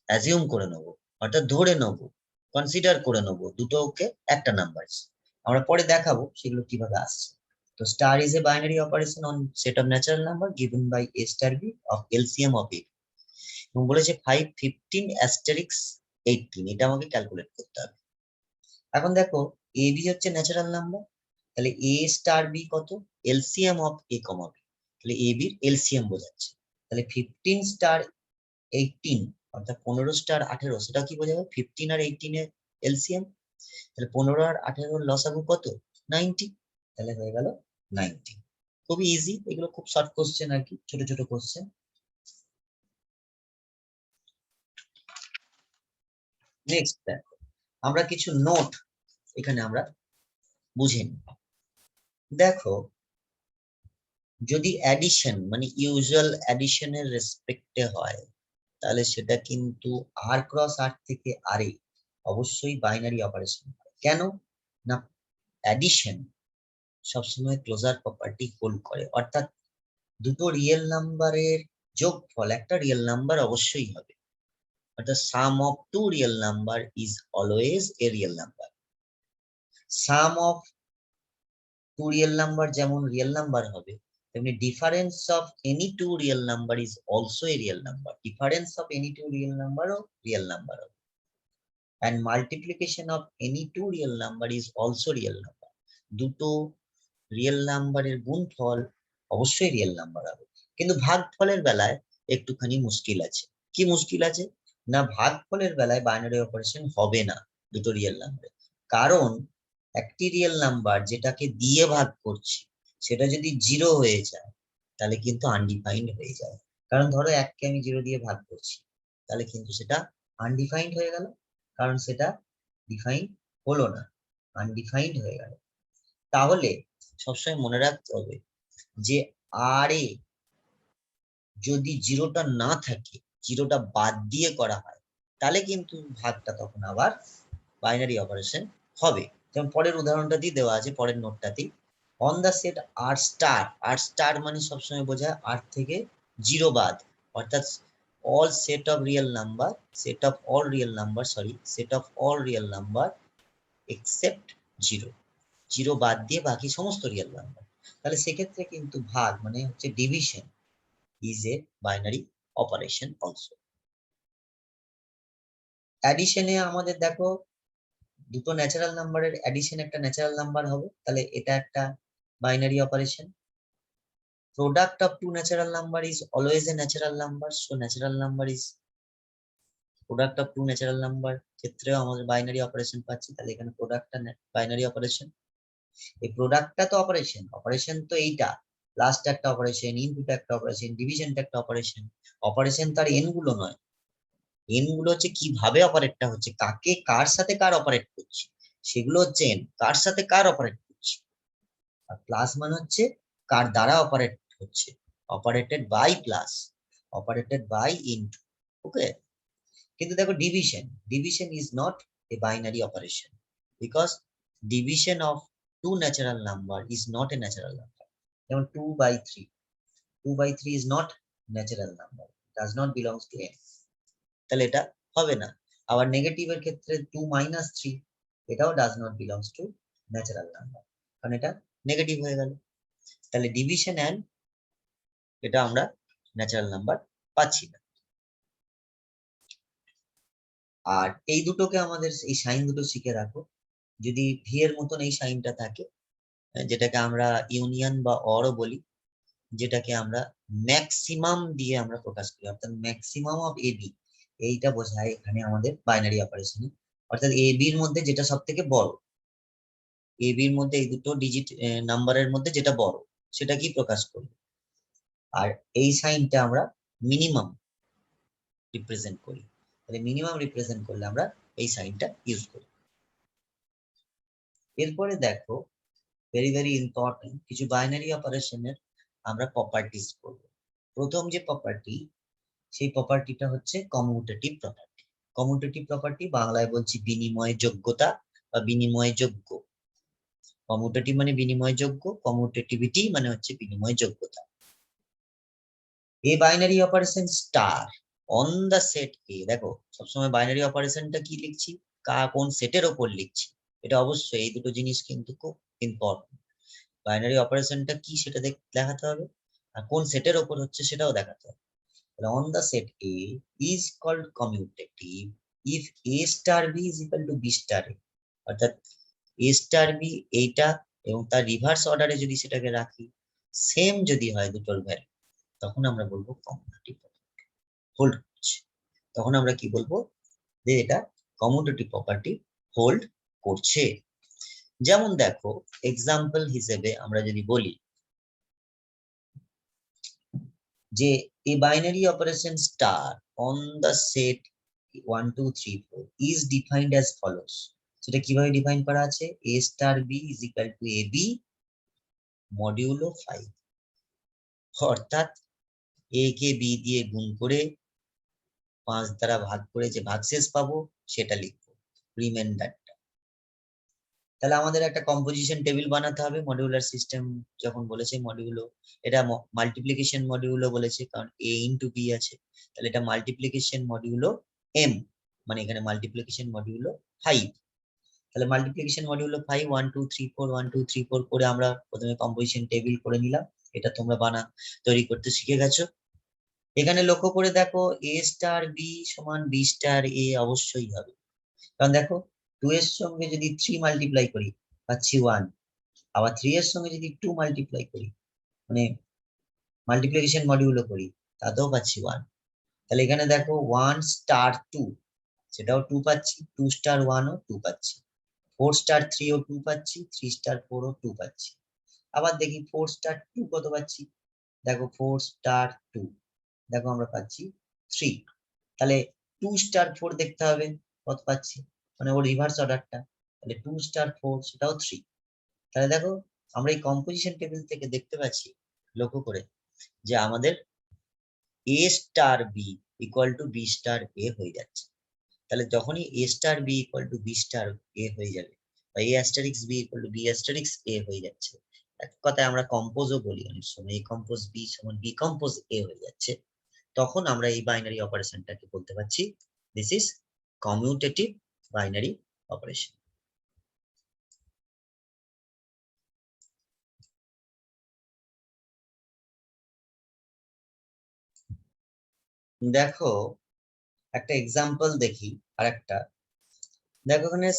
অ্যাজিউম করে নেবো, অর্থাৎ ধরে নেবো, কনসিডার করে নেবো দুটোকে একটা নাম্বার। আমরা পরে দেখাবো সেগুলো কিভাবে আসছে। তো star is a binary operation on set of natural number given by a star b of LCM of a. এবং বলেছে 5 15 অ্যাস্টেরিক্স 18, এটা আমাকে ক্যালকুলেট করতে হবে। এখন দেখো এ বি হচ্ছে ন্যাচারাল নাম্বার, তাহলে এ স্টার বি কত? LCM of A comma B, তাহলে এ বির এলসিএম বোঝাচ্ছে। তাহলে 15 স্টার 18 অর্থাৎ 15 স্টার 18, সেটা কি বোঝাবে? 15 আর 18 এর এলসিএম। তাহলে 15 আর 18 লসাগু কত? 90। তাহলে হয়ে গেল 90। খুবই ইজি, এগুলো খুব শর্ট কোশ্চেন আর কি, ছোট ছোট কোশ্চেন। নেক্সট দেখো, আমরা কিছু নোট এখানে আমরা বুঝে নিই। দেখো, যদি অ্যাডিশন মানে ইউজুয়াল অ্যাডিশনের রেসপেক্টে হয়, তাহলে সেটা কিন্তু আর ক্রস আর থেকে আরে অবশ্যই বাইনারি অপারেশন। কেন না? অ্যাডিশন সবসময় ক্লোজার প্রপার্টি হোল্ড করে, অর্থাৎ দুটো রিয়েল নাম্বারের যোগফল একটা রিয়েল নাম্বার অবশ্যই হবে, অর্থাৎ sum of two real number is always a real number. Sum of two real number যেমন রিয়েল নাম্বার হবে, তেমনি difference of any two real number is also a real number. Difference of any two real নাম্বারও real number হবে, and multiplication of any two real number is also real number। দুটো real নাম্বারের গুণফল অবশ্যই real number হবে। কিন্তু ভাগফলের বেলায় একটুখানি মুশকিল আছে। কি মুশকিল আছে? না, ভাগফলের বেলায় বাইনারি অপারেশন হবে না দুটো রিয়েল নাম্বারে। কারণ একটি রিয়েল নাম্বার যেটাকে দিয়ে ভাগ করছি, সেটা যদি 0 হয়ে যায় তাহলে কিন্তু আনডিফাইন্ড হয়ে যায়। কারণ ধরো 1কে আমি 0 দিয়ে ভাগ করছি, তাহলে কিন্তু সেটা আনডিফাইন্ড হয়ে গেল, কারণ সেটা ডিফাইন হলো না, আনডিফাইন্ড হয়ে গেল। তাহলে সবসময় মনে রাখতে হবে যে আর এ যদি 0টা না থাকে, 0টা বাদ দিয়ে করা হয়, তাহলে কিন্তু ভাগটা তখন আবার বাইনারি অপারেশন হবে। যেমন পরের উদাহরণটা দিয়ে দেওয়া আছে, পরের নোটটাতেই, on the set R star. R star মানে সবসময় বোঝায় আর থেকে 0 বাদ, অর্থাৎ all set of real number, set of all real number, sorry, set of all real number except 0, 0 বাদ দিয়ে বাকি সমস্ত রিয়েল নাম্বার। তাহলে সেক্ষেত্রে কিন্তু ভাগ মানে হচ্ছে division is a binary operation also। অ্যাডিশনে আমাদের দেখো দুটো ন্যাচারাল নাম্বারের অ্যাডিশন একটা ন্যাচারাল নাম্বার হবে, তাহলে এটা একটা binary operation. Product of two natural number is always A natural number, so natural number is product of two natural number ক্ষেত্রেও আমাদের বাইনারি অপারেশন পাচ্ছি, তাহলে এখানে প্রোডাক্টটা বাইনারি অপারেশন। এই প্রোডাক্টটা তো অপারেশন, অপারেশন তো এইটা, লাস্ট একটা অপারেশন, ইনপুট একটা অপারেশন, ডিভিশনটা একটা অপারেশন। অপারেশন তার এন গুলো নয়, এন গুলো হচ্ছে কিভাবে অপারেটটা হচ্ছে, কাকে কার সাথে কার অপারেট করছি, সেগুলো হচ্ছে এন, কার সাথে কার অপারেট করছি। আর প্লাস মানে হচ্ছে কার দ্বারা অপারেট হচ্ছে, operated by plus, operated by into. Okay, কিন্তু দেখো division, division is not a binary operation, because division of two natural number is not a natural number. যেমন 2/3, 2/3 is not natural number, does not belongs to n, তাহলে এটা হবে না। আবার নেগেটিভের ক্ষেত্রে 2 - 3 এটাও does not belongs to natural number, কারণ এটা নেগেটিভ হয়ে গেল। তাহলে ডিভিশন এন্ড এটা আমরা ন্যাচারাল নাম্বার পাচ্ছি না। আর এই দুটোকে আমাদের এই সাইন দুটো শিখে রাখো। যদি ভি এর মতন এই সাইনটা থাকে, যেটাকে আমরা ইউনিয়ন বা অরও বলি, যেটাকে আমরা ম্যাক্সিমাম দিয়ে আমরা প্রকাশ করি, অর্থাৎ ম্যাক্সিমাম অফ এ বি, এইটা বোঝায় এখানে আমাদের বাইনারি অপারেশনে। অর্থাৎ এ বির মধ্যে যেটা সব থেকে বড়, এ বির মধ্যে এই দুটো ডিজিট নাম্বারের মধ্যে যেটা বড় সেটা কি প্রকাশ করবে। আর এই সাইনটা আমরা মিনিমাম রিপ্রেজেন্ট করি। তাহলে মিনিমাম রিপ্রেজেন্ট করলে আমরা এই সাইনটা ইউজ করি। এরপরে দেখো, ভেরি ভেরি ইম্পর্টেন্ট কিছু বাইনারি অপারেশনের আমরা প্রপার্টিজ করব। প্রথম যে প্রপার্টি, সেই প্রপার্টিটা হচ্ছে কমিউটেটিভ প্রপার্টি। কমিউটেটিভ প্রপার্টি বাংলায় বলছি বিনিময় যোগ্যতা বা বিনিময় যোগ্য। কমিউটেটিভ মানে বিনিময় যোগ্য, কমিউটেটিভিটি মানে হচ্ছে বিনিময় যোগ্যতা। এই binary operation star on the set A, দেখো সবসময় বাইনারি অপারেশনটা কি লিখছি, কোন সেটের ওপর লিখছি, এটা অবশ্যই এই দুটো জিনিস কিন্তু খুব ইম্পর্টেন্ট। বাইনারি অপারেশনটা কি সেটা দেখাতে হবে, আর কোন সেটের ওপর হচ্ছে সেটাও দেখাতে হবে। On the set A is called commutative if A star B is equal to B star A, অর্থাৎ A star B এইটা এবং তার রিভার্স অর্ডারে যদি সেটাকে রাখি, সেম যদি হয় দুটোর ভ্যালু, তখন আমরা বলবো কমিউটেটিভ হোল্ড করছে। তখন আমরা কি বলবো, যে এটা কমিউটেটিভ প্রপার্টি হোল্ড করছে। যেমন দেখো এক্সাম্পল হিসেবে আমরা যদি বলি যে a binary operation star on the set 1 2 3 4 is defined as follows, সেটা কিভাবে ডিফাইন করা আছে, a star b is equal to ab modulo 5, অর্থাৎ a কে b দিয়ে গুণ করে 5 দ্বারা ভাগ করে যে ভাগশেষ পাবো সেটা লিখবো রিমাইন্ডারটা। তাহলে আমাদের একটা কম্পোজিশন টেবিল বানাতে হবে মডিউলার সিস্টেম যখন বলেছে মডিউলো, এটা মাল্টিপ্লিকেশন মডিউলো বলেছে কারণ a ইন্টু b আছে, তাহলে এটা মাল্টিপ্লিকেশন মডিউলো m, মানে এখানে মাল্টিপ্লিকেশন মডিউলো 5। তাহলে মাল্টিপ্লিকেশন মডিউলো 5 1 2 3 4 1 2 3 4 করে আমরা প্রথমে কম্পোজিশন টেবিল করে নিলাম। এটা তোমরা তৈরি করতে শিখে গেছো। এখানে লক্ষ্য করে দেখো a স্টার b সমান b স্টার a অবশ্যই হবে, কারণ দেখো 2 এর সঙ্গে যদি 3 মাল্টিপ্লাই করি পাচ্ছি 1, আবার 3 এর সঙ্গে যদি 2 মাল্টিপ্লাই করি মানে মাল্টিপ্লিকেশন মডিউলো করি তাতেও পাচ্ছি 1। তাহলে এখানে দেখো 1 স্টার 2 সেটাও 2 পাচ্ছি, 2 স্টার 1 ও 2 পাচ্ছি, 4 স্টার 3 ও 2 পাচ্ছি, 3 স্টার 4 ও 2 পাচ্ছি। আবার দেখি 4 স্টার 2 কত পাচ্ছি, দেখো 4 স্টার 2 দেখো আমরা পাচ্ছি 3। তাহলে 2 স্টার 4 দেখতে হবে কত পাচ্ছি, মানে ওর রিভার্স অর্ডারটা, তাহলে 2 স্টার 4 সেটাও 3। তাহলে দেখো আমরা এই কম্পোজিশন টেবিল থেকে দেখতে পাচ্ছি লক্ষ্য করে যে আমাদের a star b equal to b star a হয়ে যাচ্ছে। তাহলে যখনই a star b equal to b star a হয়ে যাবে বা a asterisk b equal to b asterisk a হয়ে যাচ্ছে, এক কথায় আমরা কম্পোজও বলি অনেক সময়, a কম্পোজ b সমান b কম্পোজ a হয়ে যাচ্ছে, তখন আমরা এই বাইনারি অপারেশনটাকে বলতে পারছি this is commutative binary operation. দেখো একটা এক্সাম্পল দেখি, আরেকটা দেখো এখানে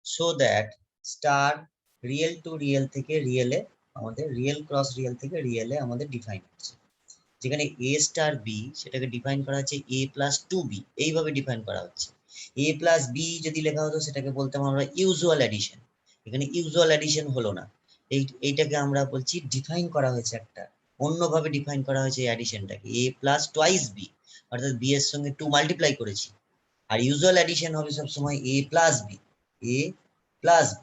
show that star real two real থেকে রিয়েলে আমাদের রিয়েল ক্রস রিয়েল থেকে রিয়েলে আমাদের ডিফাইন হচ্ছে, যেখানে a স্টার b সেটাকে ডিফাইন করা হচ্ছে a প্লাস 2b, এইভাবে ডিফাইন করা হচ্ছে। a প্লাস b যদি লেখা হতো সেটাকে বলতাম আমরা ইউজুয়াল অ্যাডিশন, এখানে ইউজুয়াল অ্যাডিশন হলো না, এইটাকে আমরা বলছি ডিফাইন করা হয়েছে একটা অন্যভাবে ডিফাইন করা হয়েছে এই অ্যাডিশনটাকে a প্লাস টুয়াইস b, অর্থাৎ b এর সঙ্গে 2 মাল্টিপ্লাই করেছি। আর ইউজুয়াল অ্যাডিশন হবে সবসময় a plus b, a plus b,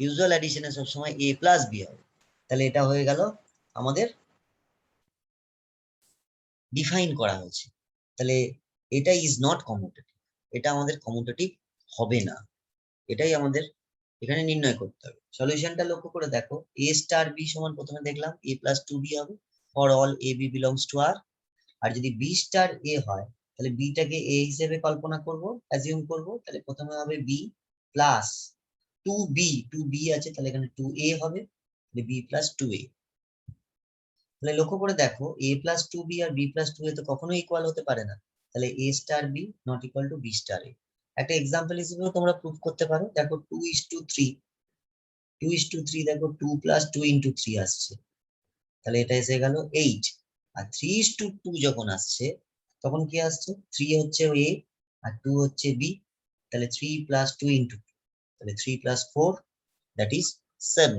usual অ্যাডিশনে সবসময় a প্লাস b হবে। তাহলে এটা হয়ে গেল আমাদের ডিফাইন করা হয়েছে, তাহলে এটা ইজ নট কমিউটেটিভ, এটা আমাদের কমিউটেটিভ হবে না। এটাই আমাদের এখানে নির্ণয় করতে হবে। সলিউশনটা লক্ষ্য করে দেখো, a স্টার b সমান প্রথমে দেখলাম a প্লাস 2b হবে for all a b belongs to r। আর যদি b স্টার a হয় তাহলে b টাকে a হিসেবে কল্পনা করব, অ্যাজিউম করব, তাহলে প্রথমে হবে b প্লাস 2b, 2b আছে তাহলে এখানে 2a হবে, তাহলে b প্লাস 2a। তাহলে লক্ষ্য করে দেখো a প্লাস 2b আর b প্লাস 2a তো কখনোই ইকুয়াল হতে পারে না, তাহলে a star b not equal to b star a। একটা এক্সাম্পল হিসেবেও তোমরা প্রুফ করতে পারো, দেখো 2:3, 2:3 দেখো 2 প্লাস 2 ইন্টু 3 আসছে, তাহলে এটা এসে গেল 8। আর 3:2 যখন আসছে তখন কি আসছে, 3 হচ্ছে a আর 2 হচ্ছে b, তাহলে 3 প্লাস 2 ইন্টু 2, তাহলে 3 প্লাস 4 দ্যাট ইজ 7।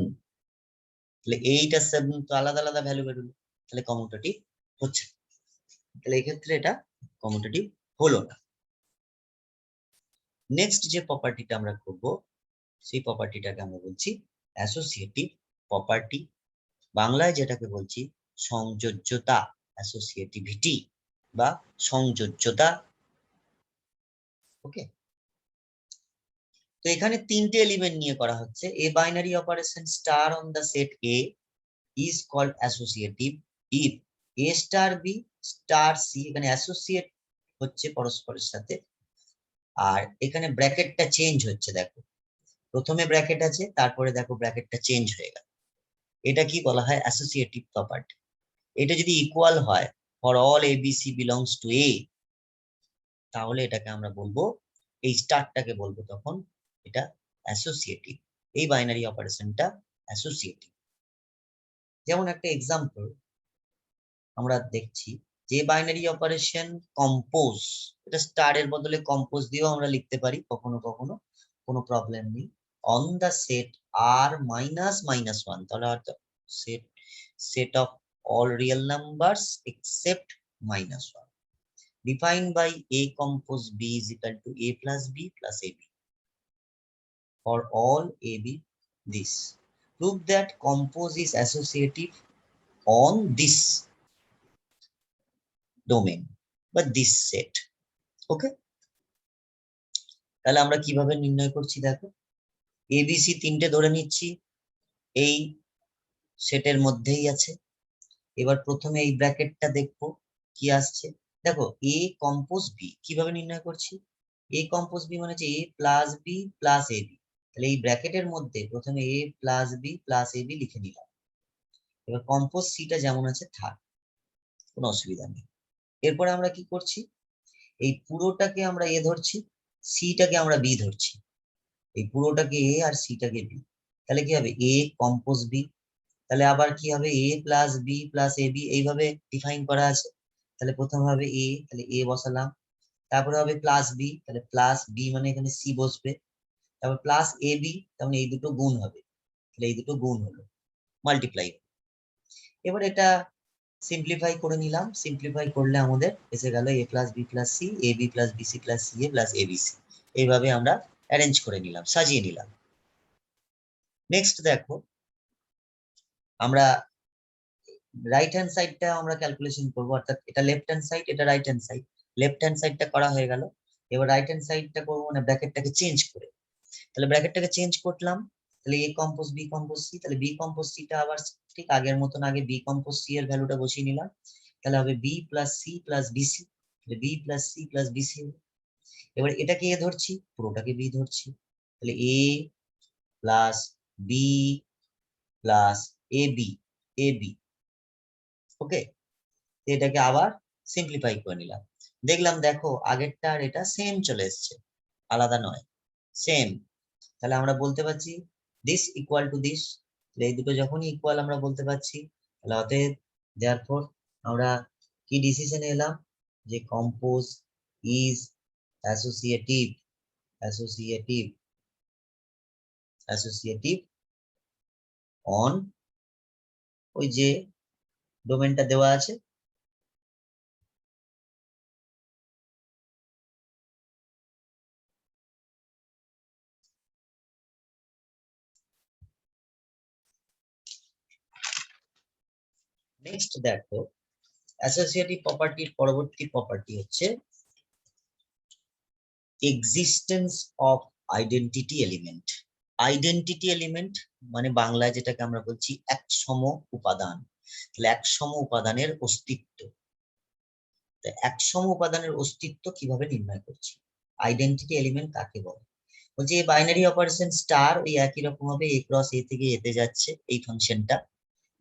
তাহলে 8 আর 7 তো আলাদা আলাদা ভ্যালু বেরোলো, তাহলে কমিউটেটিভ হচ্ছে, তাহলে এই ক্ষেত্রে এটা কমিউটেটিভ হলো না। নেক্সট যে প্রপার্টিটা আমরা করব সেই প্রপার্টিটাকে আমরা বলছি অ্যাসোসিয়েটিভ প্রপার্টি, বাংলায় যেটাকে বলছি সংযোজ্যতা, অ্যাসোসিয়েটিভিটি বা সংযোজ্যতা। ওকে, তো এখানে তিনটে এলিমেন্ট নিয়ে করা হচ্ছে। A binary operation star on the set A is called associative if a star b star c, এখানে অ্যাসোসিয়েট হচ্ছে পরস্পরের সাথে। আর এখানে ব্র্যাকেটটা চেঞ্জ হচ্ছে, দেখো প্রথমে ব্র্যাকেট আছে তারপরে দেখো ব্র্যাকেটটা চেঞ্জ হয়ে গেল, এটা কি বলা হয় অ্যাসোসিয়েটিভ প্রপার্টি। এটা যদি ইকুয়াল হয় for all a b c belongs to এ, তাহলে এটাকে আমরা বলবো, এই স্টারটাকে বলবো তখন এটা অ্যাসোসিয়েটিভ, এই বাইনারি অপারেশনটা অ্যাসোসিয়েটিভ। যেমন একটা এক্সাম্পল আমরা দেখছি, যে বাইনারি অপারেশন কম্পোজ, এটা স্টারের বদলে কম্পোজ দিয়েও আমরা লিখতে পারি কখনো কখনো, কোনো প্রবলেম নেই। On the set R minus minus one, তাহলে অর্থাৎ set set of all real numbers except minus 1, defined by a compose b is equal to a plus b plus ab for all ab this. Prove that compose is associative on this domain বা this set. ওকে, তাহলে আমরা কিভাবে নির্ণয় করছি দেখো, ABC তিনটে ধরে নিচ্ছি এই সেটের মধ্যেই আছে। এবার প্রথমে এই ব্র্যাকেটটা দেখবো কি আসছে, দেখো এ কম্পোজ বি, কিভাবে নির্ণয় করছি, এ কম্পোজ বি মানে হচ্ছে এ plus b plus a B, তাহলে এই ব্র্যাকেটের মধ্যে প্রথমে এ plus b plus a B লিখে নিলাম। এবার কম্পোজ সিটা যেমন আছে থাক, কোনো অসুবিধা নেই। এরপরে আমরা কি করছি, এই পুরোটাকে আমরা এ ধরছি, সিটাকে আমরা বি ধরছি, এই পুরোটাকে এ আর সিটাকে বি, তাহলে কি হবে এ কম্পোজ বি। তাহলে আবার কি হবে a plus b plus a B, এইভাবে ডিফাইন করা আছে। তাহলে প্রথম হবে এ, তাহলে এ বসালাম, তারপরে হবে প্লাস বি, তাহলে প্লাস বি মানে এখানে সি বসবে, তারপর প্লাস এ বি, তাহলে এই দুটো গুণ হবে, তাহলে এই দুটো গুণ হলো, মাল্টিপ্লাই। এবার এটা সিম্পলিফাই করে নিলাম, সিম্পলিফাই করলে আমাদের এসে গেল a plus b plus c, a b plus b c plus c a plus a b c. এইভাবে আমরা অ্যারেঞ্জ করে নিলাম, সাজিয়ে নিলাম। নেক্সট দেখো, আমরা রাইট হ্যান্ড সাইডটা আমরা ক্যালকুলেশন করবো, অর্থাৎ এটা লেফট হ্যান্ড সাইড, এটা right hand side. Left hand সাইডটা করা হয়ে গেল, এবার রাইট হ্যান্ড সাইডটা করবো মানে ব্র্যাকেটটাকে চেঞ্জ করে, তাহলে ব্র্যাকেটটাকে চেঞ্জ করলাম, তাহলে এ কম্পোজ বি কম্পোজ সি, তাহলে বি কম্পোজ সিটা আবার ঠিক আগের মতন আগে বি কম্পোজ সি এর ভ্যালুটা বসিয়ে নিলাম, তাহলে হবে b plus c plus b c, তাহলে b plus c plus b c. এবার এটাকে এ ধরছি, পুরোটাকে বি ধরছি, তাহলে a plus b plus a b, a b. Okay, এটাকে আবার সিম্পলিফাই করে নিলাম, দেখলাম দেখো আগেরটা আর এটা সেম চলে এসছে, আলাদা নয়, সেম। তাহলে আমরা বলতে পারছি দিস ইকুয়াল টু দিস, এই দুটো যখনই ইকুয়াল আমরা বলতে পারছি, তাহলে অতএব দেয়ারফর আমরা কি ডিসিশনে এলাম, যে compose is associative, associative, associative on ওই যে ডোমেনটা দেওয়া আছে। নেক্সট দেখো, অ্যাসোসিয়েটিভ প্রপার্টির পরবর্তী প্রপার্টি হচ্ছে existence of identity element. Identity element মানে বাংলায় যেটাকে আমরা বলছি একসম উপাদান। তাহলে একসম উপাদানের অস্তিত্ব। একসম উপাদানের অস্তিত্ব কিভাবে নির্ণয় করছি? আইডেন্টিটি এলিমেন্ট কাকে বলে? বলছি এই বাইনারি অপারেশন স্টার ওই একই রকম হবে, এ ক্রস এ থেকে এতে যাচ্ছে এই ফাংশনটা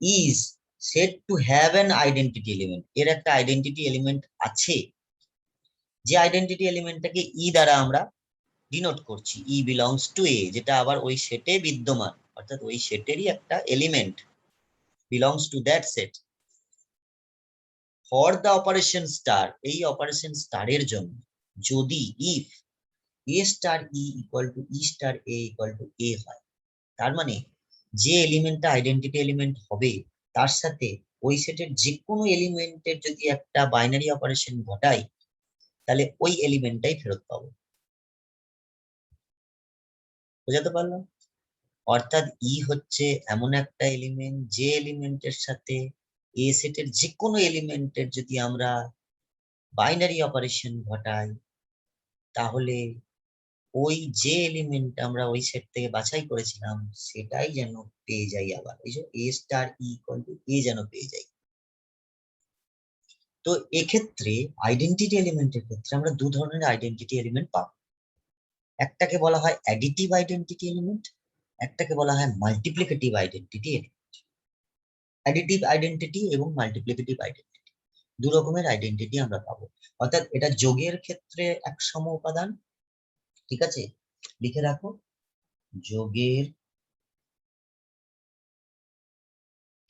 is said to have an identity element. এর একটা আইডেন্টিটি এলিমেন্ট আছে, যে আইডেন্টিটি এলিমেন্টটাকে ই দ্বারা আমরা ডিনোট করছি, ই বিলংস টু এ, যেটা আবার ওই সেটে বিদ্যমান, অর্থাৎ ওই সেটেরই একটা element, belongs to that set. For the operation star, এই অপারেশন স্টারের জন্য যদি if a star e equal to e star a equal to a হয়, তার মানে যে এলিমেন্টটা আইডেন্টিটি এলিমেন্ট হবে তার সাথে ওই সেটের যে কোনো এলিমেন্টের যদি একটা বাইনারি অপারেশন ঘটাই, তাহলে ওই এলিমেন্টটাই ফেরত পাবো। বুঝাতে পারলাম? অর্থাৎ ই হচ্ছে এমন একটা এলিমেন্ট, যে এলিমেন্টের সাথে এ সেটের যে কোনো এলিমেন্টের যদি আমরা বাইনারি অপারেশন ঘটাই, তাহলে ওই যে এলিমেন্ট আমরা ওই সেট থেকে বাছাই করেছিলাম সেটাই যেন পেয়ে যাই, আবার এই যে এ স্টার ই ইকুয়াল টু এ যেন পেয়ে যাই। তো এক্ষেত্রে আইডেন্টিটি এলিমেন্টের ক্ষেত্রে আমরা দু ধরনের আইডেন্টিটি এলিমেন্ট পাবো। একটাকে বলা হয় অ্যাডিটিভ আইডেন্টিটি এলিমেন্ট, একটাকে বলা হয় multiplicative identity element. Additive identity এবং মাল্টিপ্লিকেটিভ আইডেন্টিটি দু রকমের আইডেন্টিটি আমরা পাবো। অর্থাৎ এটা যোগের ক্ষেত্রে এক সম উপাদান, ঠিক আছে, লিখে রাখো, যোগের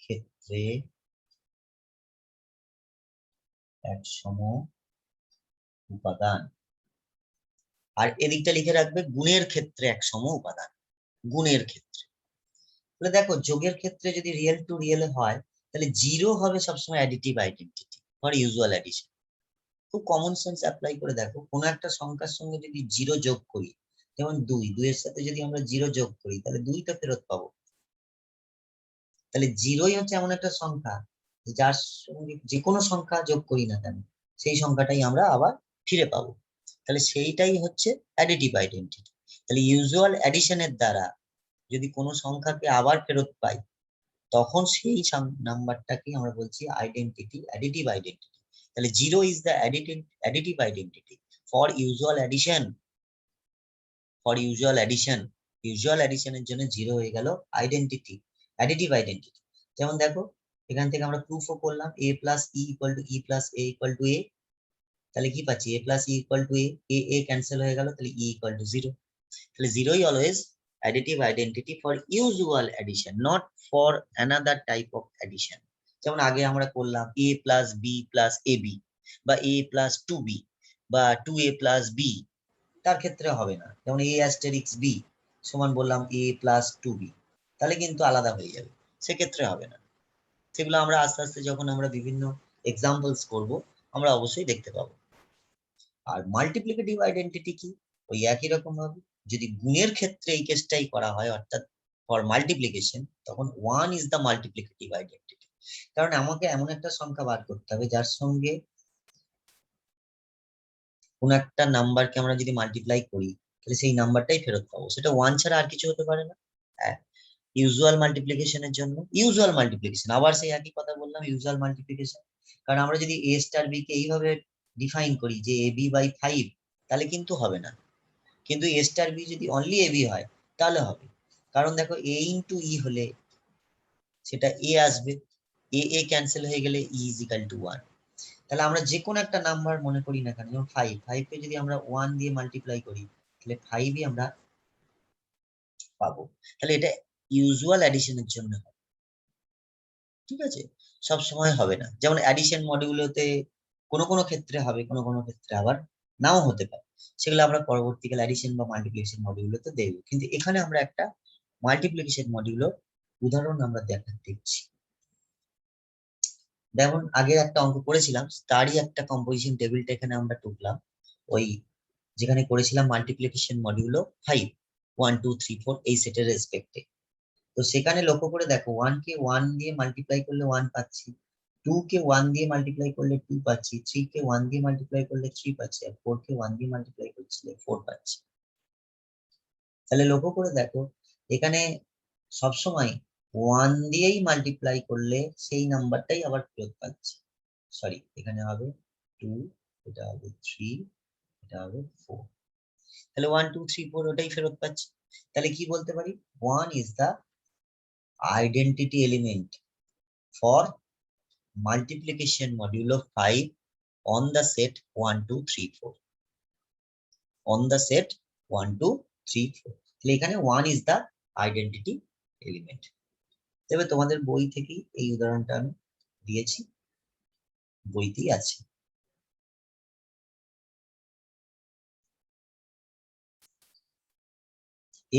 ক্ষেত্রে এক সম উপাদান। আর এদিকটা লিখে রাখবে গুণের ক্ষেত্রে এক সম উপাদান, গুণের ক্ষেত্রে। তাহলে দেখো যোগের ক্ষেত্রে যদি রিয়েল টু রিয়েল হয়, তাহলে জিরো হবে সবসময় additive identity for usual addition. খুব কমন সেন্স অ্যাপ্লাই করে দেখো, কোনো একটা সংখ্যার সঙ্গে যদি জিরো যোগ করি, যেমন দুই, দুইয়ের সাথে যদি আমরা জিরো যোগ করি তাহলে দুইটা ফেরত পাবো। তাহলে জিরোই হচ্ছে এমন একটা সংখ্যা যার সঙ্গে যে কোনো সংখ্যা যোগ করি না কেন সেই সংখ্যাটাই আমরা আবার ফিরে পাবো। তাহলে সেইটাই হচ্ছে অ্যাডিটিভ আইডেন্টিটি। তাহলে ইউজুয়াল অ্যাডিশনের দ্বারা যদি কোনো সংখ্যাকে আবার ফেরত পাই, তখন সেই নাম্বারটাকে আমরা বলছি আইডেন্টিটি, অ্যাডিটিভ আইডেন্টিটি। তাহলে zero is the additive identity for usual addition. For usual addition, usual অ্যাডিশনের জন্য জিরো হয়ে গেল আইডেন্টিটি, অ্যাডিটিভ আইডেন্টিটি। যেমন দেখো এখান থেকে আমরা প্রুফও করলাম, a plus e equal to e plus a equal to এ। তাহলে কি পাচ্ছি, a plus e equal to a, a cancel হয়ে গেল, তাহলে ই ইকুয়াল টু জিরো। তাহলে জিরোই always additive identity for usual addition, not for another type of addition। যেমন আগে আমরা করলাম a plus b plus ab বা a plus 2b বা 2a plus b, তার ক্ষেত্রে হবে না। যেমন a asterisk b সমান বললাম a plus 2b, তাহলে কিন্তু আলাদা হয়ে যাবে, সেক্ষেত্রে হবে না। সেগুলো আমরা আস্তে আস্তে যখন আমরা বিভিন্ন এক্সাম্পলস করব আমরা অবশ্যই দেখতে পাবো। আর মাল্টিপ্লিকেটিভ আইডেন্টিটি কি, ওই একই রকম ভাবে যদি গুণের ক্ষেত্রে এই কেসটাই করা হয়, অর্থাৎ ফর মাল্টিপ্লিকেশন, তখন one is the multiplicative identity. কারণ আমাকে এমন একটা সংখ্যা বার করতে হবে যার সঙ্গে কোন একটা নাম্বারকে আমরা যদি মাল্টিপ্লাই করি তাহলে সেই নাম্বারটাই ফেরত পাবো, সেটা ওয়ান ছাড়া আর কিছু হতে পারে না। হ্যাঁ, ইউজুয়াল মাল্টিপ্লিকেশনের জন্য, ইউজুয়াল মাল্টিপ্লিকেশন আবার সেই একই কথা বললাম, ইউজুয়াল মাল্টিপ্লিকেশন। কারণ আমরা যদি এ স্টার বি কে এইভাবে ডিফাইন করি যে এ বি বাই 5, তাহলে কিন্তু হবে না। কিন্তু এ স্টার বি যদি অনলি এ বি হয় তাহলে হবে। কারণ দেখো এ ইন্টু ই হলে সেটা এ আসবে, এ ক্যান্সেল হয়ে গেলে ই ইজ ইকাল টু 1। তাহলে আমরা যে কোনো একটা নাম্বার মনে করি না কেন, যেমন 5 কে যদি আমরা 1 দিয়ে মাল্টিপ্লাই করি তাহলে 5ই আমরা পাবো। তাহলে এটা ইউজুয়াল অ্যাডিশনের জন্য হয়, ঠিক আছে, সব সময় হবে না। যেমন অ্যাডিশন মডিউলোতে কোনো কোনো ক্ষেত্রে হবে, কোনো কোনো ক্ষেত্রে আবার নাও হতে পারে, সেগুলো আমরা পরবর্তীকালে অ্যাডিশন বা মাল্টিপ্লিকেশন মডিউলোতে দেখব। কিন্তু এখানে আমরা একটা মাল্টিপ্লিকেশন মডিউলের উদাহরণ আমরা দেখছি। যেমন আগে একটা অঙ্ক করেছিলাম, তারই একটা কম্পোজিশন টেবিলটা এখানে আমরা টুকলাম, ওই যেখানে করেছিলাম মাল্টিপ্লিকেশন মডিউলো 5, 1 2 3 4 এই সেটের রেসপেক্টে। তো সেখানে লক্ষ্য করে দেখো 1 কে 1 দিয়ে মাল্টিপ্লাই করলে 1 পাচ্ছি, 2 কে 1 দিয়ে মাল্টিপ্লাই করলে 2 পাচ্ছি, 3 কে 1 দিয়ে মাল্টিপ্লাই করলে 3 পাচ্ছি, আর 4 কে 1 দিয়ে মাল্টিপ্লাই করলে 4 পাচ্ছি। তাহলে লক্ষ্য করে দেখো এখানে সবসময় 1 দিয়েই মাল্টিপ্লাই করলে সেই নাম্বারটাই আবার ফেরত পাচ্ছি। সরি, এখানে হবে 2, এটা হবে 3, এটা হবে 4। তাহলে 1 2 3 4 ওটাই ফেরত পাচ্ছি। তাহলে কি বলতে পারি? 1 is the identity element for multiplication modulo 5 on the set 1 2 3 4, on the set 1 2 3 4। তাহলে এখানে 1 is the identity element। তবে তোমাদের বই থেকেই এই উদাহরণটা আমি দিয়েছি, বইতেই আছে।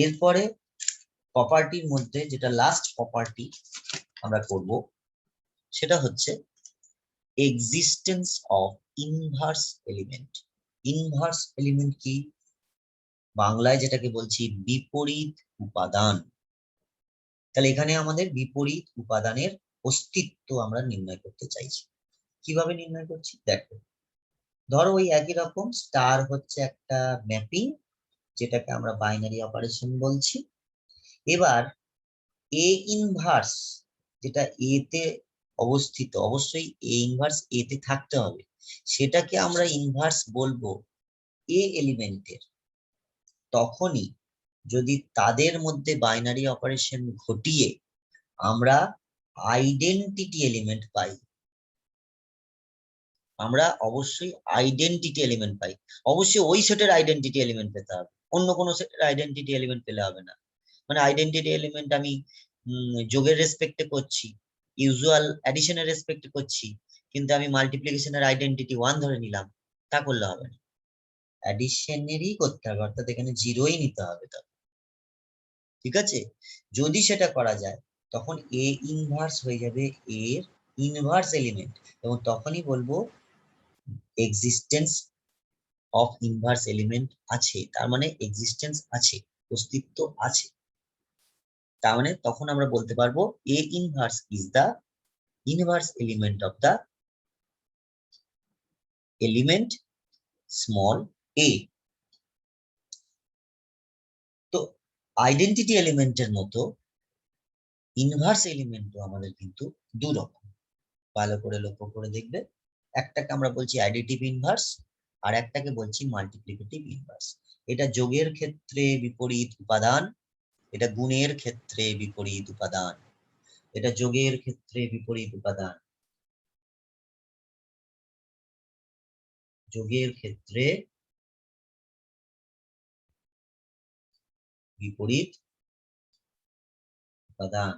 এরপরে প্রপার্টির মধ্যে যেটা লাস্ট প্রপার্টি আমরা করব সেটা হচ্ছে existence of inverse element. Inverse element কি? বাংলায় যেটাকে বলছি বিপরীত উপাদান। তাহলে এখানে আমাদের বিপরীত উপাদানের অস্তিত্ব আমরা নির্ণয় করতে চাইছি। কিভাবে নির্ণয় করছি দেখো, ধরো ওই একই রকম স্টার হচ্ছে একটা ম্যাপিং, যেটাকে আমরা বাইনারি অপারেশন বলছি। এবার এ ইনভার্স যেটা এ তে অবস্থিত, অবশ্যই এ ইনভার্স এ তে থাকতে হবে, সেটাকে আমরা ইনভার্স বলবো এ এলিমেন্টের তখনই যদি তাদের মধ্যে বাইনারি অপারেশন ঘটিয়ে আমরা আইডেন্টিটি এলিমেন্ট পাই। আমরা অবশ্যই আইডেন্টিটি এলিমেন্ট পাই, অবশ্যই ওই সেটের আইডেন্টিটি এলিমেন্ট পেতে হবে, অন্য কোনো সেটের আইডেন্টিটি এলিমেন্ট পেলে হবে না। মানে আইডেন্টিটি এলিমেন্ট আমি যোগের রেসপেক্টে করছি, ইউজুয়াল অ্যাডিশনের রেসপেক্টে করছি, কিন্তু আমি মাল্টিপ্লিকেশনের আইডেন্টিটি 1 ধরে নিলাম, তা করলে হবে না, অ্যাডিশনেরই করতে হবে, অর্থাৎ এখানে জিরোই নিতে হবে। ঠিক আছে? যদি সেটা করা যায় তখন এ ইনভার্স হয়ে যাবে এর ইনভার্স এলিমেন্ট, এবং তখনই বলবো এক্সিস্টেন্স অফ ইনভার্স এলিমেন্ট আছে, তার মানে এক্সিস্টেন্স আছে, অস্তিত্ব আছে। তার মানে তখন আমরা বলতে পারবো a inverse is the inverse element of the element small a. তো আইডেন্টিটি এলিমেন্টের মতো ইনভার্স এলিমেন্টও আমাদের কিন্তু দু রকম, ভালো করে লক্ষ্য করে দেখবে। একটাকে আমরা বলছি অ্যাডিটিভ ইনভার্স, আর একটাকে বলছি মাল্টিপ্লিকেটিভ ইনভার্স। এটা যোগের ক্ষেত্রে বিপরীত উপাদান, এটা গুণের ক্ষেত্রে বিপরীত উপাদান। এটা যোগের ক্ষেত্রে বিপরীত উপাদান, যোগের ক্ষেত্রে বিপরীত উপাদান।